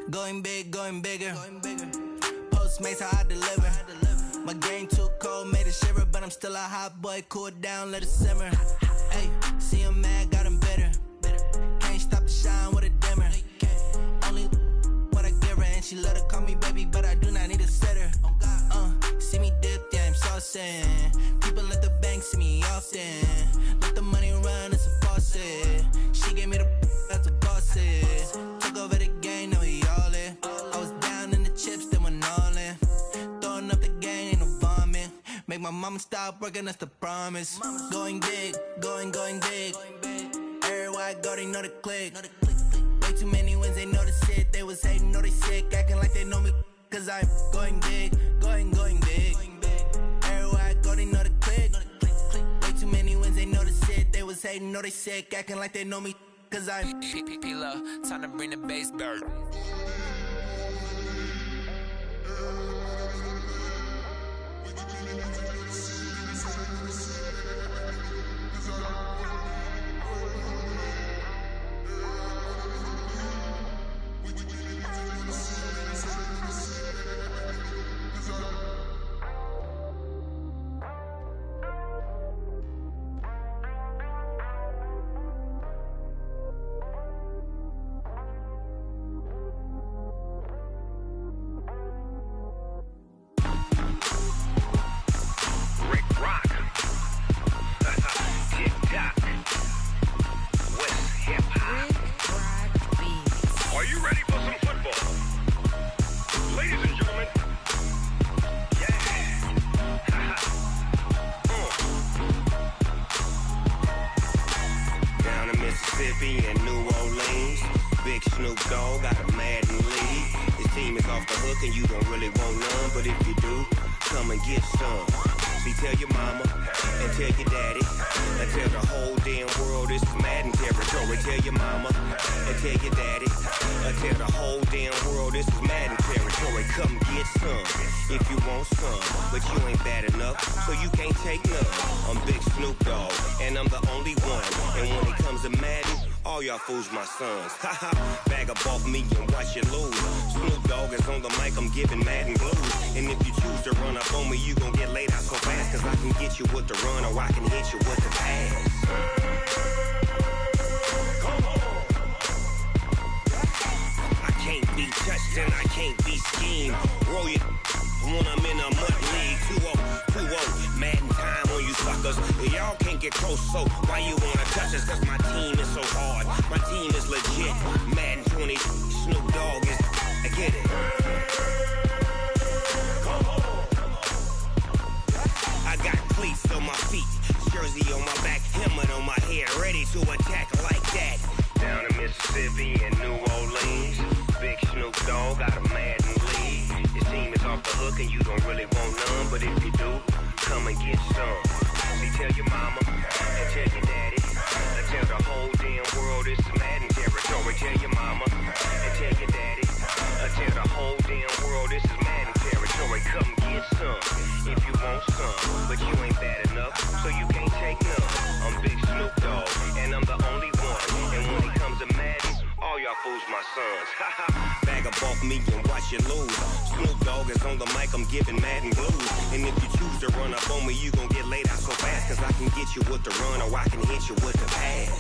Speaker 12: going big, going bigger. Postmates how I deliver. My game too cold, made it shiver, but I'm still a hot boy. Cool it down, let it simmer. Hey, see him mad, got him bitter. Can't stop the shine with a dimmer. Only what I give her, and she love to call me baby, but I do not need a sitter. See me dip, yeah, I'm saucing. People at the bank see me often. Let the money run, it's a faucet. She gave me the that's a boss it. Took over the game, now we all in. I was down in the chips, then went all in. Throwing up the game, ain't no vomit. Make my mama stop working, that's the promise. Going big, going big. Everywhere I go, they know the click. Way too many wins, they know the shit. They was hating, know they sick, acting like they know me. Cause I'm going big, going big. Everywhere I go, they know the click. Way too many wins, they know the shit. They was hating, know they sick, acting like they know me. Cause I'm P-P-P-Love, time to bring the bass bird.
Speaker 17: Mississippi and New Orleans. Big Snoop Dogg got a mad in league. His team is off the hook and you don't really want none, but if you do, come and get some. See, tell your mama and tell your daddy and tell the whole damn world this is Madden territory. Tell your mama and tell your daddy and tell the whole damn world this is Madden territory. territory, come get some. If you want some, but you ain't bad enough, so you can't take none. I'm Big Snoop Dogg, and I'm the only one. And when it comes to Madden, all y'all fools my sons. Haha, bag up off me and watch you lose. Snoop Dogg is on the mic, I'm giving Madden blues. And if you choose to run up on me, you gon' get laid out so fast. Cause I can get you with the run, or I can hit you with the pass. I can't be touched and I can't be schemed. Roll you when I'm in a mud league. 2-0, Madden time on you suckers. Y'all can't get close, so why you wanna touch us? Cause my team is so hard, my team is legit. Madden 20, Snoop Dogg is, I get it. I got cleats on my feet, jersey on my back, helmet on my head, ready to attack like that. Down in Mississippi and New Orleans, Big Snoop Dogg got a Madden league. His team is off the hook and you don't really want none, but if you do, come and get some. See, tell your mama and tell your daddy, and tell the whole damn world this is Madden territory. Tell your mama and tell your daddy, and tell the whole damn world this is Madden territory. Come get some if you want some, but you ain't bad enough, so you can't take none. I'm Big Snoop Dogg, and I'm the only one. And when it comes to Madden, all y'all fools my sons. Bag up off me and watch you lose. Snoop Dogg is on the mic, I'm giving Madden blues. And if you choose to run up on me, you gon' get laid out so fast. Cause I can get you with the run, or I can hit you with the pass.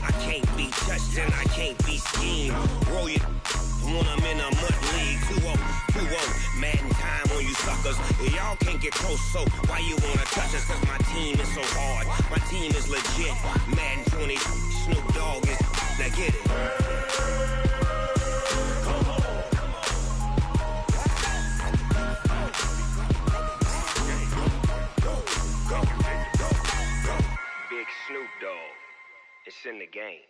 Speaker 17: I can't be touched and I can't be schemed. Roll you when I'm in a mud league. 2-0, Madden time on you suckers. Y'all can't get close, so why you wanna touch us? Cause my team is so hard, my team is legit. Madden 20, Snoop Dogg is, now get it. Big Snoop Dogg, it's in the game.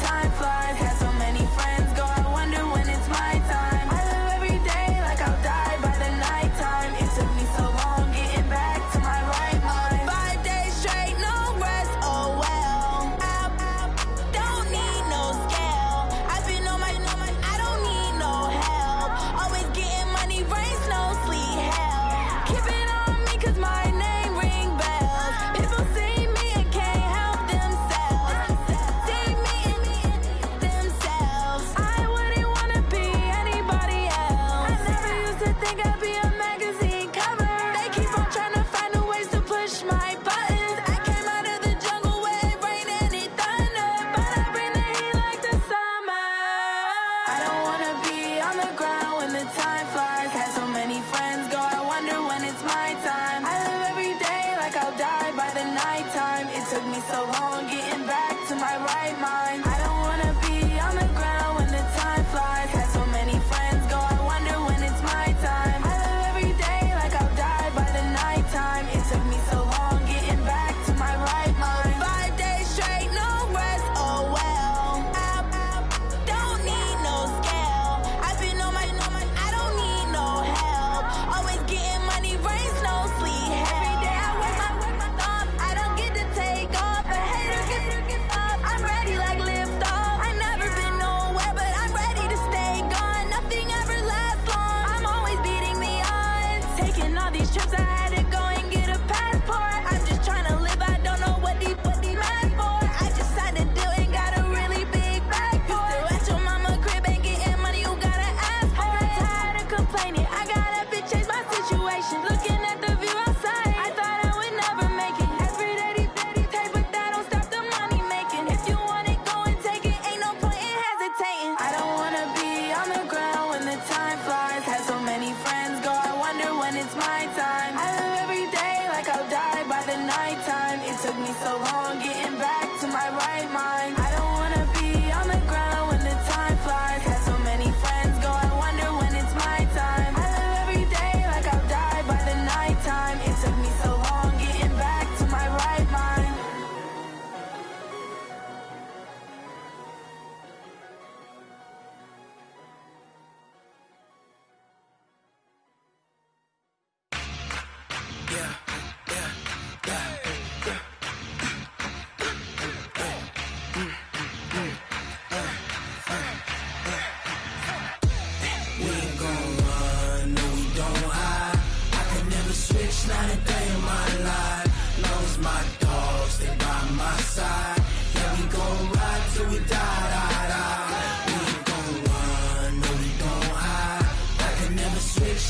Speaker 18: Time flies, had so many friends go, I wonder when it's my time.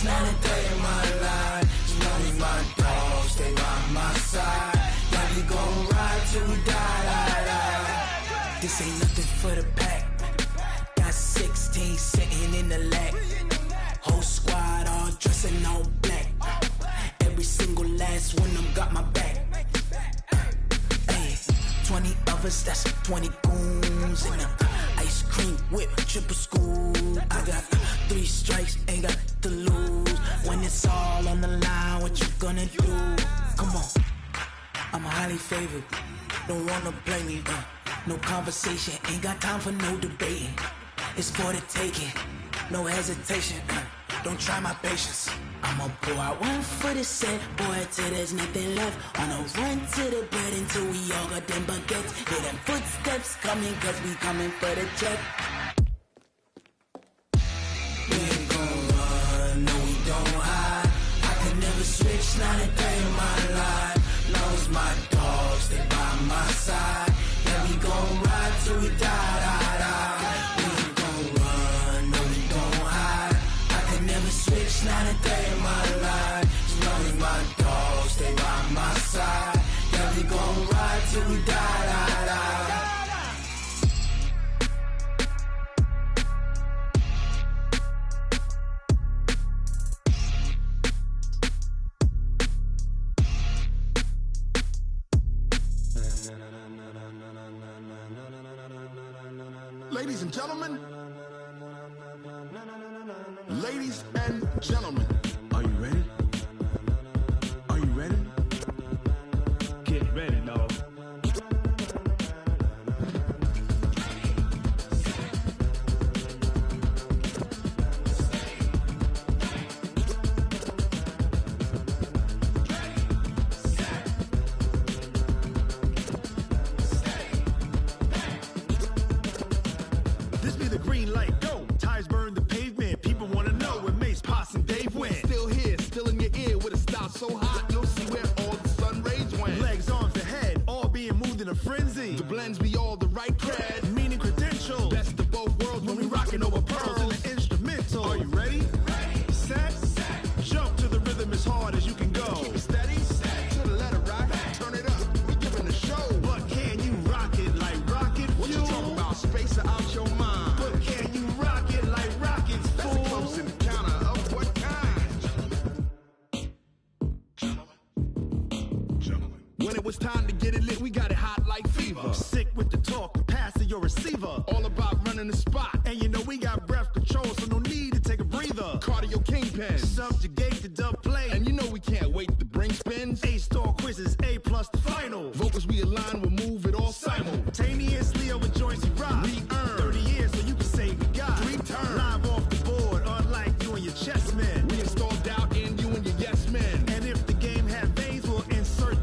Speaker 13: not a day in my life. As long as my dogs stay by my side. Yeah, we gon' ride till we die. This ain't nothing for the pack. Got 16 sitting in the lap. Whole squad all dressing all black. Every single last one of them got my back. 20 of us, that's 20 goons in the ice cream whip, triple scoop. I got 3 strikes, ain't got to lose. When it's all on the line, what you gonna do? Come on, I'm highly favored. Don't wanna play me, no conversation, ain't got time for no debating. It's for the taking, no hesitation. Don't try my patience. I'ma pour out one for the set, boy, till there's nothing left. On a run to the bread until we all got them baguettes. Hear them footsteps coming, cause we coming for the check. We ain't gon' run, no we don't hide. I could never switch, not a day in my life. Long as my dogs stay by my side. Yeah, we gon' ride till we die. We ain't gon' run, no we don't hide. I could never switch, not a day in my life. As long as my dogs stay by my side. Yeah, we gon' ride till we die.
Speaker 18: Ladies and gentlemen, ladies and gentlemen, are you ready? Are you ready? Get ready, dog. This be the green light, go. Tires burn the pavement. People wanna know where Mace, Potts, and Dave went. Still here, still in your ear with a style so hot, you'll see where all the sun rays went. Legs, arms, and head, all being moved in a frenzy. The blends be all the right cred, meaning credentials. Best of both worlds when we rockin' over pearls in the instrumental. Are you ready? Set, jump to the rhythm as hard as you can go. Keep it steady, to the letter right. Turn it up, we giving a show. But can you rock it like rocket fuel? What you talking about? Space or out your mind? But can you rock it like rockets, fool? That's a close encounter of what kind? When it was time to get it lit, we got it hot like fever. Sick with the talk, the pass to your receiver. All about running the spot. And you know we got breath control, so no need to take a breather. Cardio kingpin, subjugate the dub play. And you know we can't wait to bring spins. A-star quizzes, A+ the final. Vocals we align, we'll move it all simultaneously over joints we rock. We earn 30 years, so you can say we got 3 turns. Live off the board, unlike you and your chess men. We install doubt in you and your yes men. And if the game had veins, we'll insert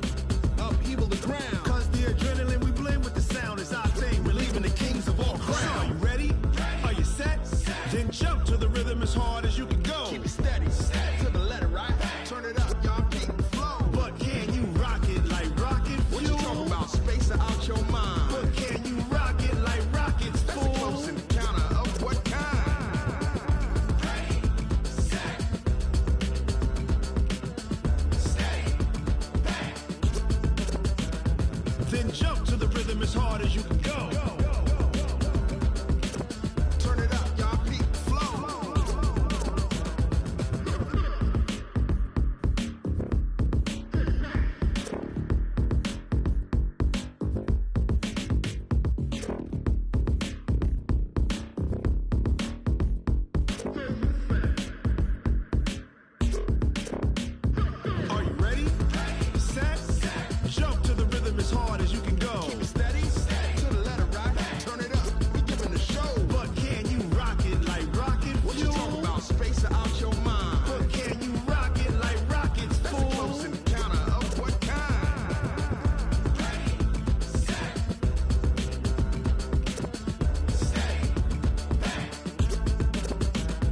Speaker 18: upheaval the ground. Cause the adrenaline we blend with the sound is our thing. We're leaving the kings of all crowns. So are you ready? Are you set? Then jump to the rhythm as hard as you can go. Keep it steady, to the letter right. Turn it up, y'all keep the flow. But can you rock it like rocket fuel? What you talking about? Space or out your mind? But can you rock it like rockets, fool? That's a close encounter of what kind? Then jump to the rhythm as hard as you can go. Turn it up, y'all keep the flow. Are you ready? Set, jump to the rhythm as hard as you can go. Keep it steady, to the letter right. Turn it up, we giving a show. But can you rock it like rocket fuel? What you talking about? Space or out your mind? But can you rock it like rockets, fool? That's a close encounter of what kind?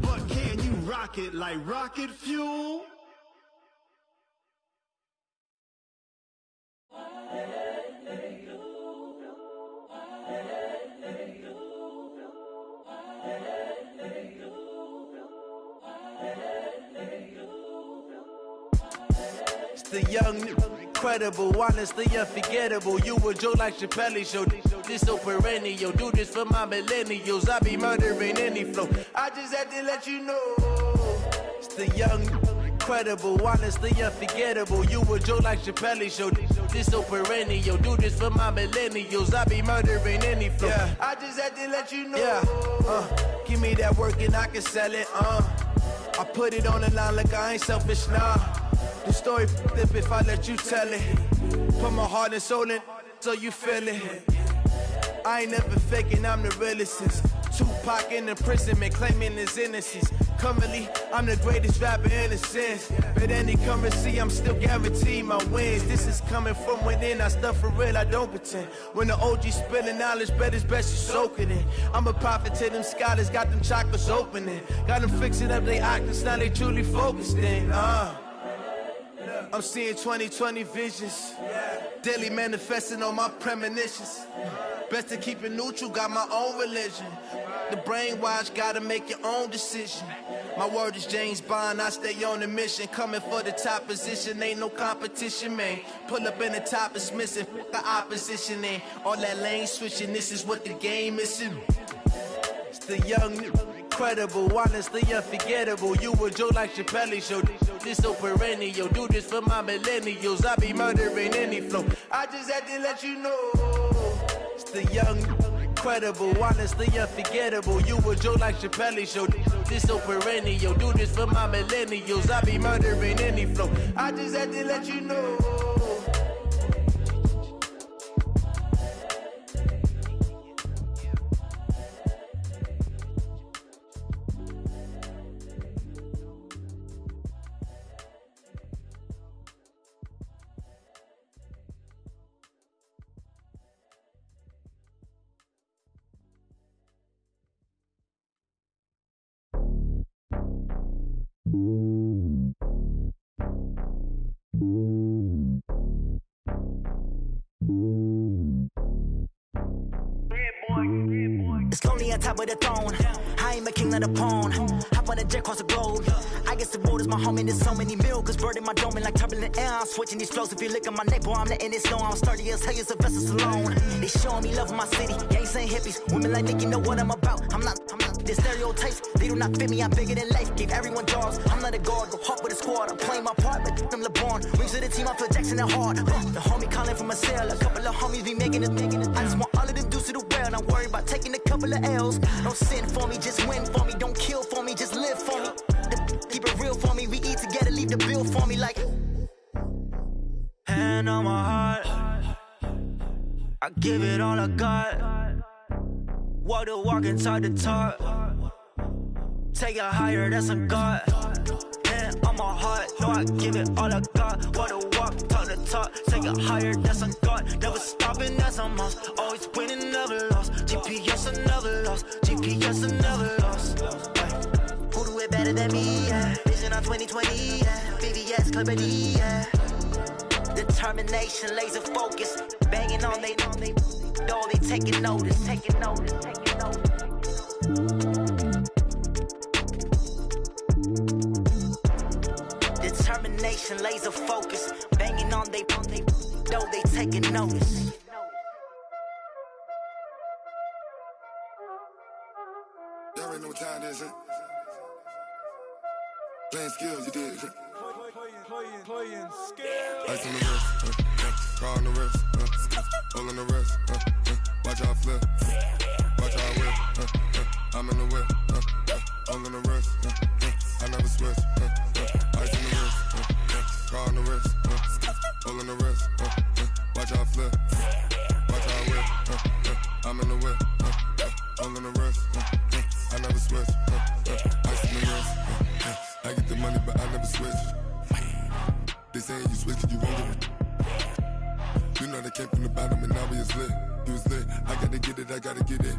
Speaker 18: But can you rock it like rocket fuel?
Speaker 19: Hey,
Speaker 10: The young, incredible, honestly unforgettable. You a Joe like Chappelle show. This so perennial. Do this for my millennials. I be murdering any flow. I just had to let you know. It's the young, incredible, honestly unforgettable. You a Joe like Chappelle show. This so perennial. Do this for my millennials. I be murdering any flow. Yeah. I just had to let you know. Yeah. Give me that work and I can sell it. I put it on the line like I ain't selfish, nah. The story flip if I let you tell it. Put my heart and soul in so you feel it. I ain't never faking, I'm the realest since Tupac in imprisonment, claiming his innocence. Currently, I'm the greatest rapper in a sense. But any currency, I'm still guaranteed my wins. This is coming from within, I stuff for real, I don't pretend. When the OG spilling knowledge, bet it's best you soak it in. I'm a prophet to them scholars, got them chakras opening. Got them fixing up they octaves, now they truly focused in. I'm seeing 2020 visions, daily manifesting on my premonitions. Best to keep it neutral, got my own religion. The brainwash, gotta make your own decision. My word is James Bond, I stay on the mission. Coming for the top position, ain't no competition, man. Pull up in the top, it's missing, the opposition ain't. All that lane switching, this is what the game is. It's the young, incredible, honestly unforgettable. You a Joe like Chappelle show. This so perennial. Do this for my millennials. I be murdering any flow. I just had to let you know. It's the young, incredible, honestly unforgettable. You a Joe like Chappelle show. This so perennial. Do this for my millennials. I be murdering any flow. I just had to let you know.
Speaker 19: It's lonely on top of the throne. I ain't a king of the pawn. Hop on a jet across the globe. I guess the road is my home and there's so many milkers burning my dome and like turbulent air. I'm switching these flows. If you look at my neck, boy, I'm letting it slow. I'm sturdy as hell, as Sylvester Stallone. They showing me love in my city. Gangsta and hippies. Women like Nicki know what I'm about. I'm not. The stereotypes, they do not fit me. I'm bigger than life. Gave everyone jobs. I'm not a guard. Go hard with a squad. I'm playing my part, but I'm LeBron. Rings to the team. I feel Jackson and hard. The homie calling from a cell. A couple of homies be making it. I just want all of them dudes to the well. Not worried about taking a couple of L's. Don't sin for me, just win for me. Don't kill for me, just live for me. Keep it real for me. We eat together, leave the bill for me like. Hand on my heart, I give it all I got. Walk the walk and talk the talk. Take it higher, that's a God. Hand on my heart, no, I give it all I got. Walk the walk, talk the talk. Take it higher, that's a God. Never stopping, that's a must. Always winning, never lost. GPS, I never lost. GPS, I never lost. Who do it better than me? Yeah. Vision on 2020. Yeah. VVS, Clarity. Yeah. Determination, laser focus. Banging on they door, they taking notice. Taking notice. Taking notice. Determination, laser focus. Banging on they door, they taking notice.
Speaker 20: Y'all already know what time it is, huh? Playing skills, you did. Playing skills. Ice on the wrist, car on the wrist, hole on the wrist, watch how I flip, watch how I whip, I'm in the whip, hole on the wrist, I never switch, ice on the wrist, car on the wrist, hole on the wrist, watch how I flip, watch how I whip, I'm in the whip, hole on the wrist, I never switch, ice on the wrist, I get the money but I never switch. They saying you switch it, you won't get it. You know they came from the bottom and now we is lit. You was lit, I gotta get it, I gotta get it.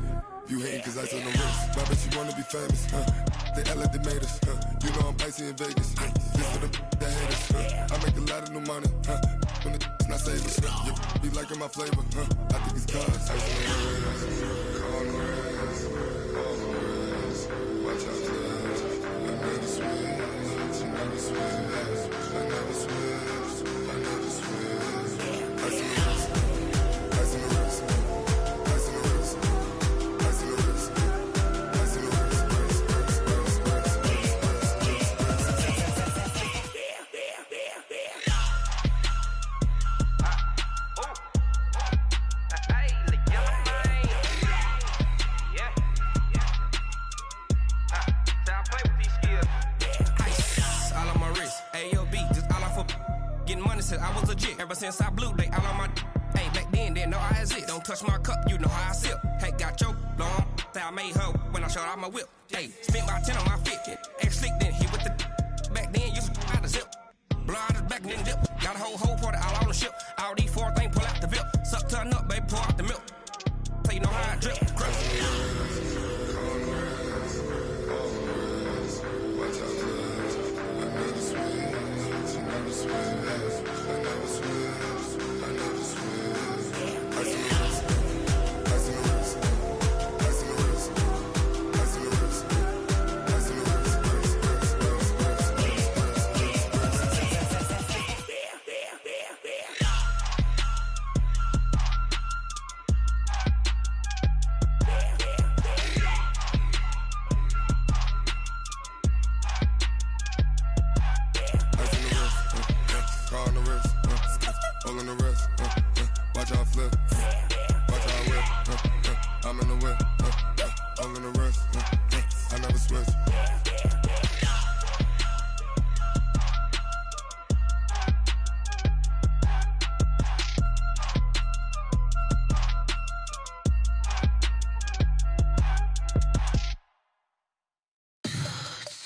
Speaker 20: You hating cause I on the wrist. Why bet you wanna be famous, They act like they made us, You know I'm icy in Vegas, This for the that hate us, I make a lot of new money, When it's not savers, You be liking my flavor, I think it's cause ice on the wrist, on the wrist, on the wrist. Watch out for I never switch, I never switch. I never switch,
Speaker 21: said I was legit. Ever since I blew, they all on my hey, back then, didn't know I exist. Don't touch my cup, you know how I sip. Hey, got your long, say I made her when I showed out my whip. Hey, spent about 10 on my fit. Ex-slick, then hit with the back then, used to out the zip. Blow out his back, then dip. Got a whole party all on the ship. All these 4 things, pull out the VIP. Suck, turn up, baby, pour out the milk. So you know how I drip.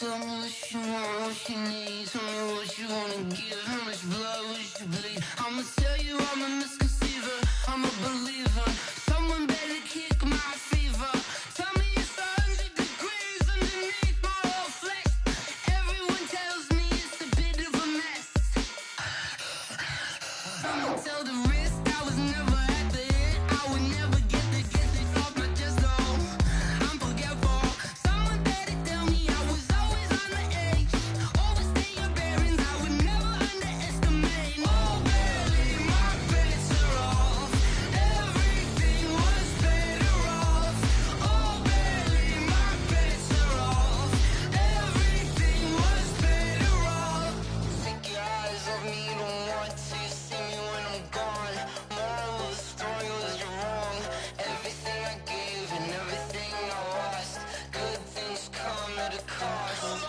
Speaker 22: Tell me what you want, what you need. Tell me what you wanna give. How much blood would you bleed? I'ma tell you I'm a misconceiver. I'm a believer. Someone better kick my fever. Tell me it's 100 degrees underneath my whole flesh. Everyone tells me it's a bit of a mess. Someone tell the risk I was never at the end. I would never get it off my chest though. I'm forgetful. Someone better tell me I was always on the edge. Overstay your bearings, I would never underestimate. Oh baby, my bets are off. Everything was better off. Oh baby, my bets are off. Everything was better off. Take your eyes off me, you don't want to see me when I'm gone. Moral of the story was you're wrong. Everything I gave and everything I lost. Good things come at a cost.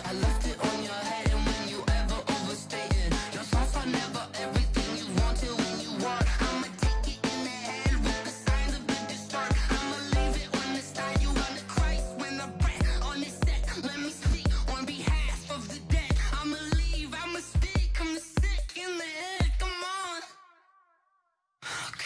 Speaker 22: I left it on your head and when you ever overstated. Your thoughts are never everything you wanted when you want. I'ma take it in the head with the signs of the distort. I'ma leave it on the side. You on the Christ when I breath on this set. Let me speak on behalf of the dead. I'ma leave, I'ma speak. I'm sick in the head. Come on.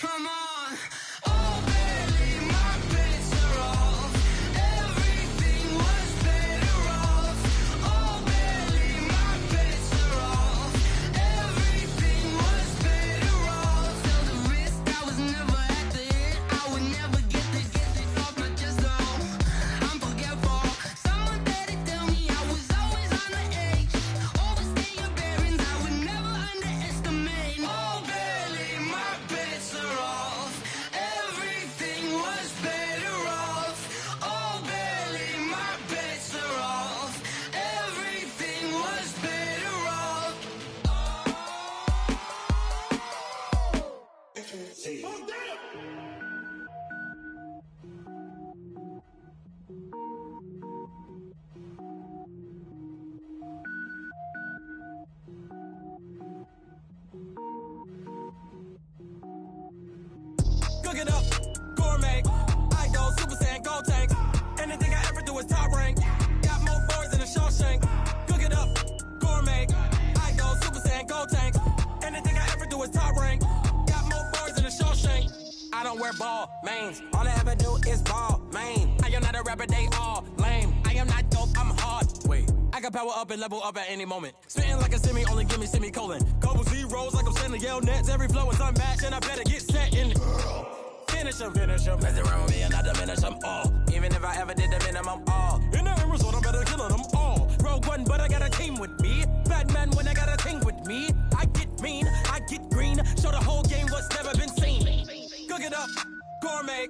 Speaker 22: Come on. Oh baby, my bets are off. Everything was better off. Oh baby, my bets are off. Everything was better off. Tell the risk I was never at the end. I would never get it off my chest though. I'm forgetful. Someone better tell me I was always on the edge. Overstay your bearings, I would never underestimate. Oh baby, my bets are off. Everything was better off. Oh baby, my bets are off. Everything was better off.
Speaker 21: Cook it up, gourmet. I go Super Saiyan, gold tank. Anything I ever do is top rank. Got more boys than a Shawshank. Cook it up, gourmet. I go Super Saiyan, gold tank. Anything I ever do is top rank. Got more boys than a Shawshank. I don't wear ball mains. All I ever do is ball main. I am not a rapper, they all lame. I am not dope, I'm hard. Wait, I can power up and level up at any moment. Spitting like a semi, only give me semicolon. Couple zeros like I'm sending yell nets. Every flow is unmatched and I better get set in. Finish him. Mess around with me and I diminish them all. Even if I ever did the minimum all. In the end result, I'm better killing them all. Rogue One, but I got a team with me. Batman when I got a team with me. I get mean, I get green. Show the whole game what's never been seen. Cook it up, gourmet.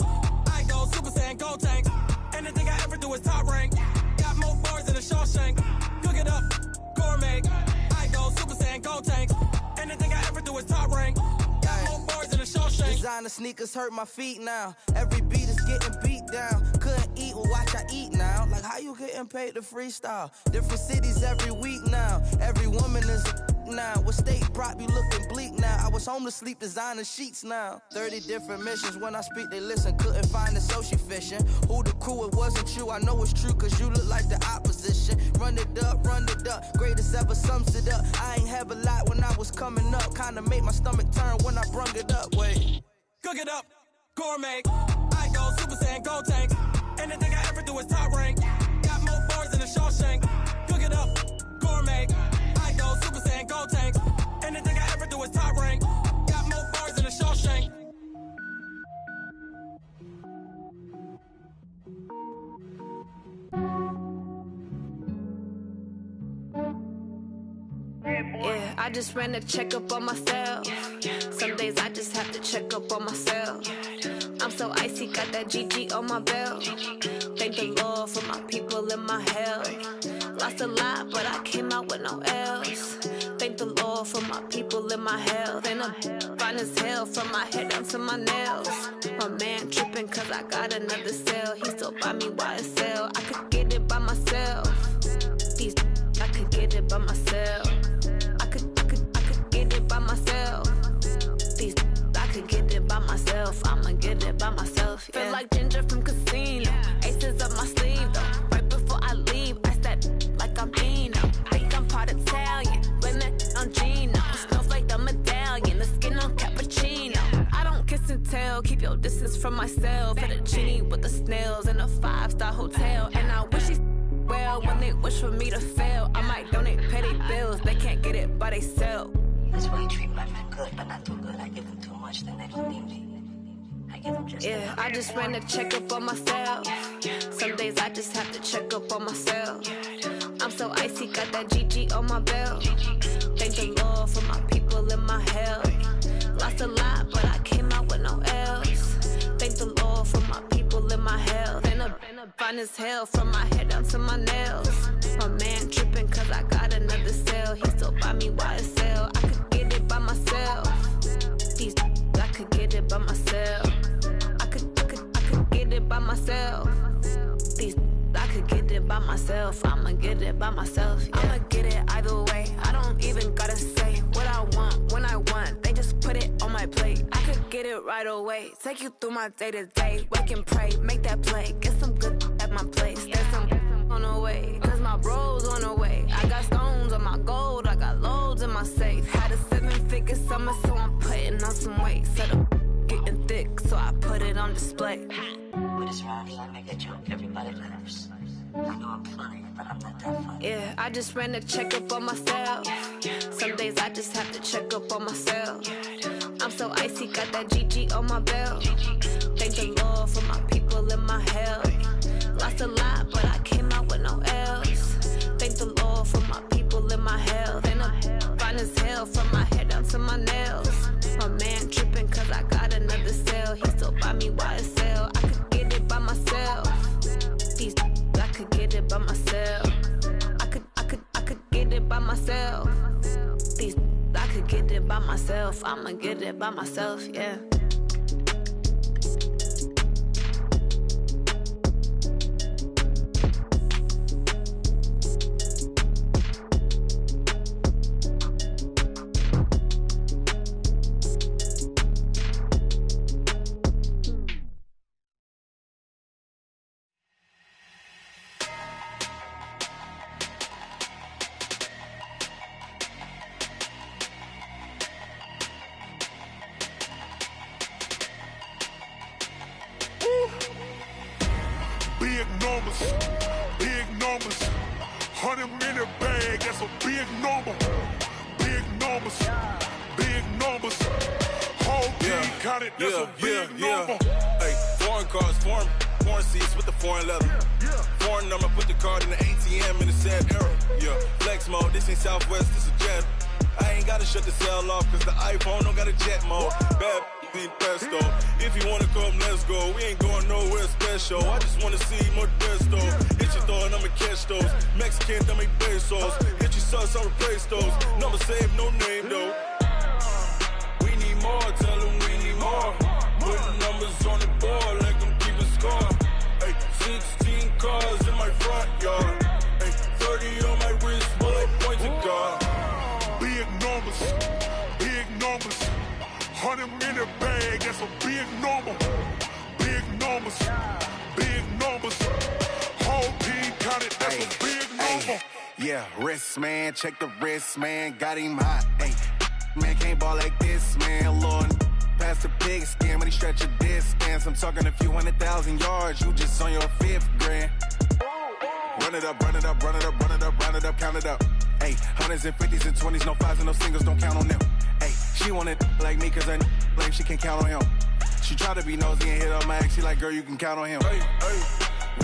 Speaker 21: I go Super Saiyan, gold tank. Anything I ever do is top rank. Got more bars than a Shawshank. Cook it up, gourmet. I go Super Saiyan, gold tank. Anything I ever do is top rank. Got more bars than a Shawshank.
Speaker 23: Designer sneakers hurt my feet now. Every beat is getting beat down. Couldn't eat, well watch I eat now. Like how you getting paid to freestyle? Different cities every week now. Every woman is a now. With state prop, you looking bleak now. I was homeless, sleep designing sheets now. 30 different missions. When I speak, they listen. Couldn't find the social fishing. Who the crew, it wasn't you. I know it's true, cause you look like the opposition. Run it up, greatest ever sums it up. I ain't have a lot when I was coming up. Kinda made my stomach turn when I brung it up. Wait.
Speaker 21: Cook it up, gourmet. I go Super Saiyan, go tank. Anything I ever do is top rank. Got more bars than a Shawshank. Cook it up, gourmet. I go Super Saiyan, go tank. Anything I ever do is top rank. Got more bars than a Shawshank.
Speaker 1: Yeah, I just ran a checkup on myself. Some days I just have to check up on myself. I'm so icy, got that GG on my belt. Thank the Lord for my people in my health. Lost a lot, but I came out with no L's. Thank the Lord for my people in my health. And I'm fine as hell from my head down to my nails. My man tripping cause I got another cell. He still buy me YSL. I could get it by myself. These I could get it by myself. I could get it by myself. These I could get it by myself. I'ma get it by myself. Yeah. Feel like Ginger from Casino. Aces up my sleeve though. Right before I leave, I said like I'm Dino. Think I'm part Italian. Blame that on Gino. Smells like the medallion. The skin on cappuccino. I don't kiss and tell. Keep your distance from myself. At a genie with the snails in a 5-star hotel. And I wish he's well when they wish for me to fail. I might donate petty bills. They can't get it by they sell.
Speaker 3: That's why you treat my men good, but not too good. I give them too much, then they don't need me. I give them just
Speaker 1: yeah, I just ran a checkup on myself. Some days I just have to check up on myself. I'm so icy, got that GG on my belt. Thank the Lord for my people in my health. Lost a lot, but I came out with no L's. Thank the Lord for my people in my health. And I'm fine as hell from my head down to my nails. My man tripping cause I got another cell. He still buy me YSL. I could get it by myself. These I could get it by myself. I could get it by myself. These I could get it by myself. I'ma get it by myself. Yeah. I'ma get it either way. I don't even gotta say what I want when I want. They just put it on my plate. I could get it right away. Take you through my day to day. Wake and pray, make that play. Get some good at my place. There's some on the way. Cause my bros on the way. I got stones on my gold. I got loads in my safe. Had a 7-figure summer, so I'm putting on some weight. Set up getting thick, so I put it on display.
Speaker 3: With this round here, I make it joke. Everybody laughs. I know I'm funny, but I'm not that funny.
Speaker 1: Yeah, I just ran a checkup on myself. Some days I just have to check up on myself. I'm so icy, got that GG on my belt. Thank the Lord for my people in my health. Lost a lot, but I came out with no L's. Thank the Lord for my people in my health. And I'm fine as hell from my head down to my nails. My man tripping cause I got another cell. He still buy me YSL. I could get it by myself. These I could get it by myself. I could get it by myself. These I could get it by myself. I'ma get it by myself, yeah.
Speaker 6: Big numbers, 100-minute bag, that's a big number. Big numbers, whole team counted, that's a big number.
Speaker 7: Hey, foreign cars, foreign seats with the foreign leather. Foreign number, put the card in the ATM in the sad era. Yeah, flex mode, this ain't Southwest, this a jet. I ain't gotta shut the cell off, cause the iPhone don't got a jet mode. Bad in pesto. If you wanna come, let's go. We ain't going nowhere special. I just wanna see Modesto. Hit your thought, I'ma catch those. Mexican, I make pesos. Hit your sus, I'll replace those. Number saved, no name though. We need more, tell them we need more. Putting numbers on the board like I'm keeping score. Hey, 16 cars in my front yard. Hey, 30 on my wrist, bullet point to God.
Speaker 6: Big
Speaker 2: Wrist, man, check the wrist, man, got him hot. Hey, man, can't ball like this, man. Lord, past the pig skin, when he stretch a distance. I'm talking a few 100,000 yards, you just on your 5th grand. Run it up, run it up, run it up, run it up, run it up, count it up. Hey, 100s and 50s and 20s, no 5s and no singles, don't count on them. Hey, she want it like me, cause I blame she can't count on him. She try to be nosy and hit up my ex, she like, girl, you can count on him.
Speaker 7: Hey, hey,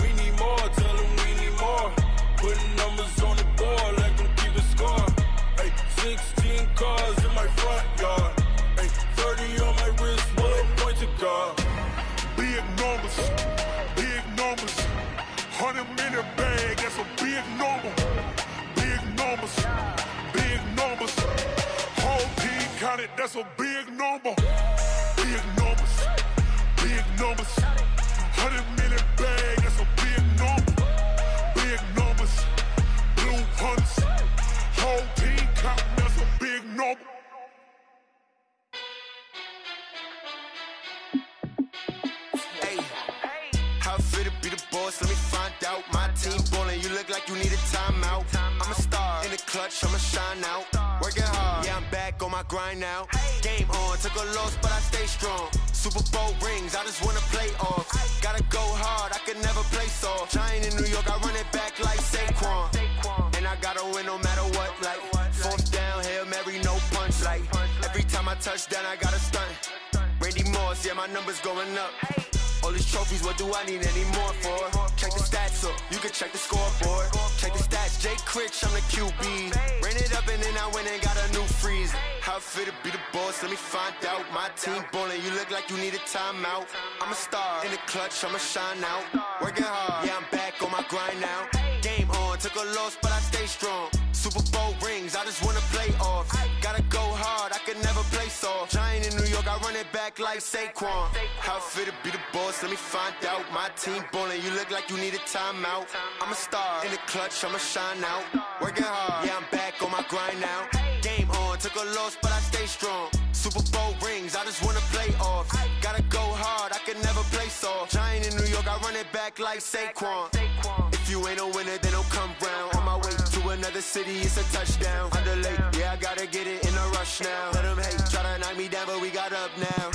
Speaker 7: we need more, tell them we need more. Putting numbers on the board, let them keep it score. Hey, 16 cars in my front yard. Hey, 30 on my wrist, one point to guard.
Speaker 6: Big numbers, 100 minute bag, that's a big number. Big numbers, whole team counted, that's a big number. Big numbers, 100 minute bag, that's a big number. Big numbers, blue hunts, whole team counting, that's a big number.
Speaker 8: How fit to be the boss? Let me find out. My team ballin', you look like you need a timeout. I'm a star in the clutch, I'ma shine out. Working hard, yeah, I'm back on my grind now. Game on, took a loss, but I stay strong. Super Bowl rings, I just wanna play off. Gotta go hard, I can never play soft. Giant in New York, I run it back like Saquon. And I gotta win no matter what, like 4th down, Hail Mary, no punch. Like every time I touch down, I gotta stunt. Randy Moss, yeah, my numbers going up. All these trophies, what do I need any more for? Check the stats up, you can check the scoreboard. Check the stats, Jay Critch, I'm the QB. Ran it up and then I went and got a new freeze. How fit to be the boss, let me find out. My team ballin', you look like you need a timeout. I'm a star in the clutch, I'ma shine out. Working hard, yeah, I'm back on my grind now. Game on, took a loss, but I stay strong. Super Bowl rings, I just wanna play off. Gotta go hard, I can never play soft. Giant in New York, I run it back like Saquon. How fit to be the boss, let me find out. My team ballin', you look like you need a timeout. I'm a star in the clutch, I'ma shine out. Working hard, yeah, I'm back on my grind now. Game on, took a loss, but I stay strong. Super Bowl rings, I just wanna play off. Gotta go hard, I can never play soft. Giant in New York, I run it back like Saquon. If you ain't a winner, then don't come round. On my way to another city, it's a touchdown. Underlay, yeah, I gotta get it in a rush now. Let them hate, try to knock me down, but we got up now.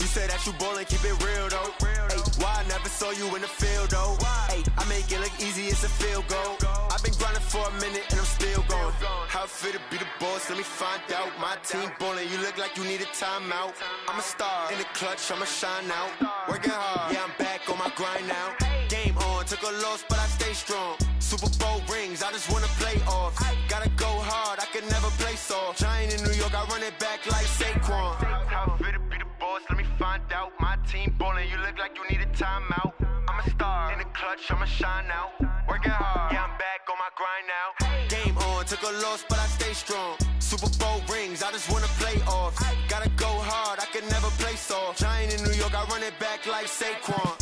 Speaker 8: You say that you ballin', keep it real though. Hey, why I never saw you in the field though? Hey, I make it look easy, it's a field goal. I've been grinding for a minute and I'm still going. How fit to be the boss, let me find out. My team ballin', you look like you need a timeout. I'm a star in the clutch, I'ma shine out. Working hard, yeah, I'm back on my grind now. Game on, took a loss, but I stay strong. Super Bowl rings, I just wanna play off. Gotta go hard, I can never play soft. Giant in New York, I run it back like Saquon. How fit to be the boss, let me find out. My team ballin', you look like you need a timeout. I'm a star in the clutch, I'ma shine out. Working hard, yeah, I'm back on my grind now. Game on, took a loss, but I stay strong. Super Bowl rings, I just wanna play off. Gotta go hard, I can never play soft. Giant in New York, I run it back like Saquon.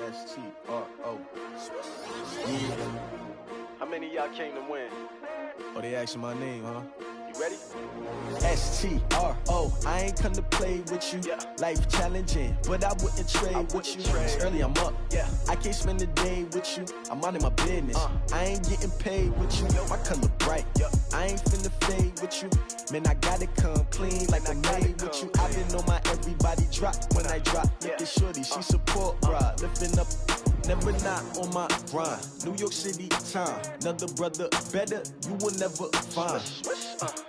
Speaker 10: S-T-R-O.
Speaker 4: How many of y'all came to win?
Speaker 10: Oh, they asking my name, huh?
Speaker 4: You ready?
Speaker 10: S-T-R-O. I ain't come to play with you. Life challenging, but I wouldn't trade with you. It's early, I'm up. I can't spend the day with you. I'm minding my business. I ain't getting paid with you. My color bright. I ain't finna fade with you. Man, I gotta come clean like I'm made with you. I've been on my everybody drop when I drop. Look at shorty, she support ride. Lifting up, never not on my grind. New York City time, another brother better, you will never find.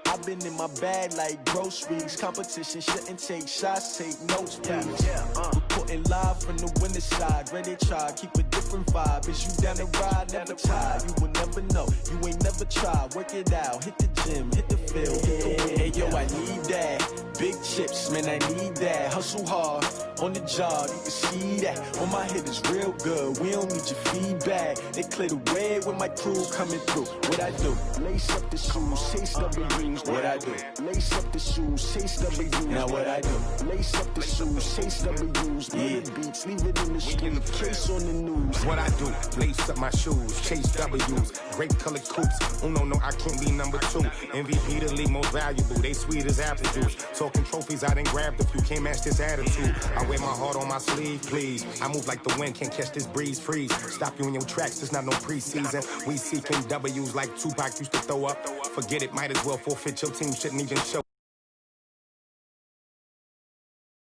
Speaker 10: I've been in my bag like groceries. Competition shouldn't take shots, take notes, please. Reporting live from the winter side. Ready to try, keep a different vibe. Is you down the ride, never tired. You will never know, you ain't never tried. Work it out, hit the gym, hit the field, hit the wind. Hey yo, I need that. Big chips, man, I need that. Hustle hard, on the job, you can see that. On my head is real good, we don't need your feedback. They clear the way when my crew coming through. What I do? Lace up the shoes, chase W's. What I do? Lace up the shoes, chase W's. Now what I do? Lace up the shoes, chase W's. views. Murder beats, leave it in the street. Case on the news.
Speaker 9: What I do, lace up my shoes, chase W's, grape colored coops. Uno, no, I can't be number 2. MVP the league most valuable, they sweet as apple juice. Talking trophies, I done grabbed a few, can't match this attitude. I wear my heart on my sleeve, please. I move like the wind, can't catch this breeze, freeze. Stop you in your tracks, it's not no preseason. We seeking W's like Tupac used to throw up. Forget it, might as well forfeit, your team shouldn't even show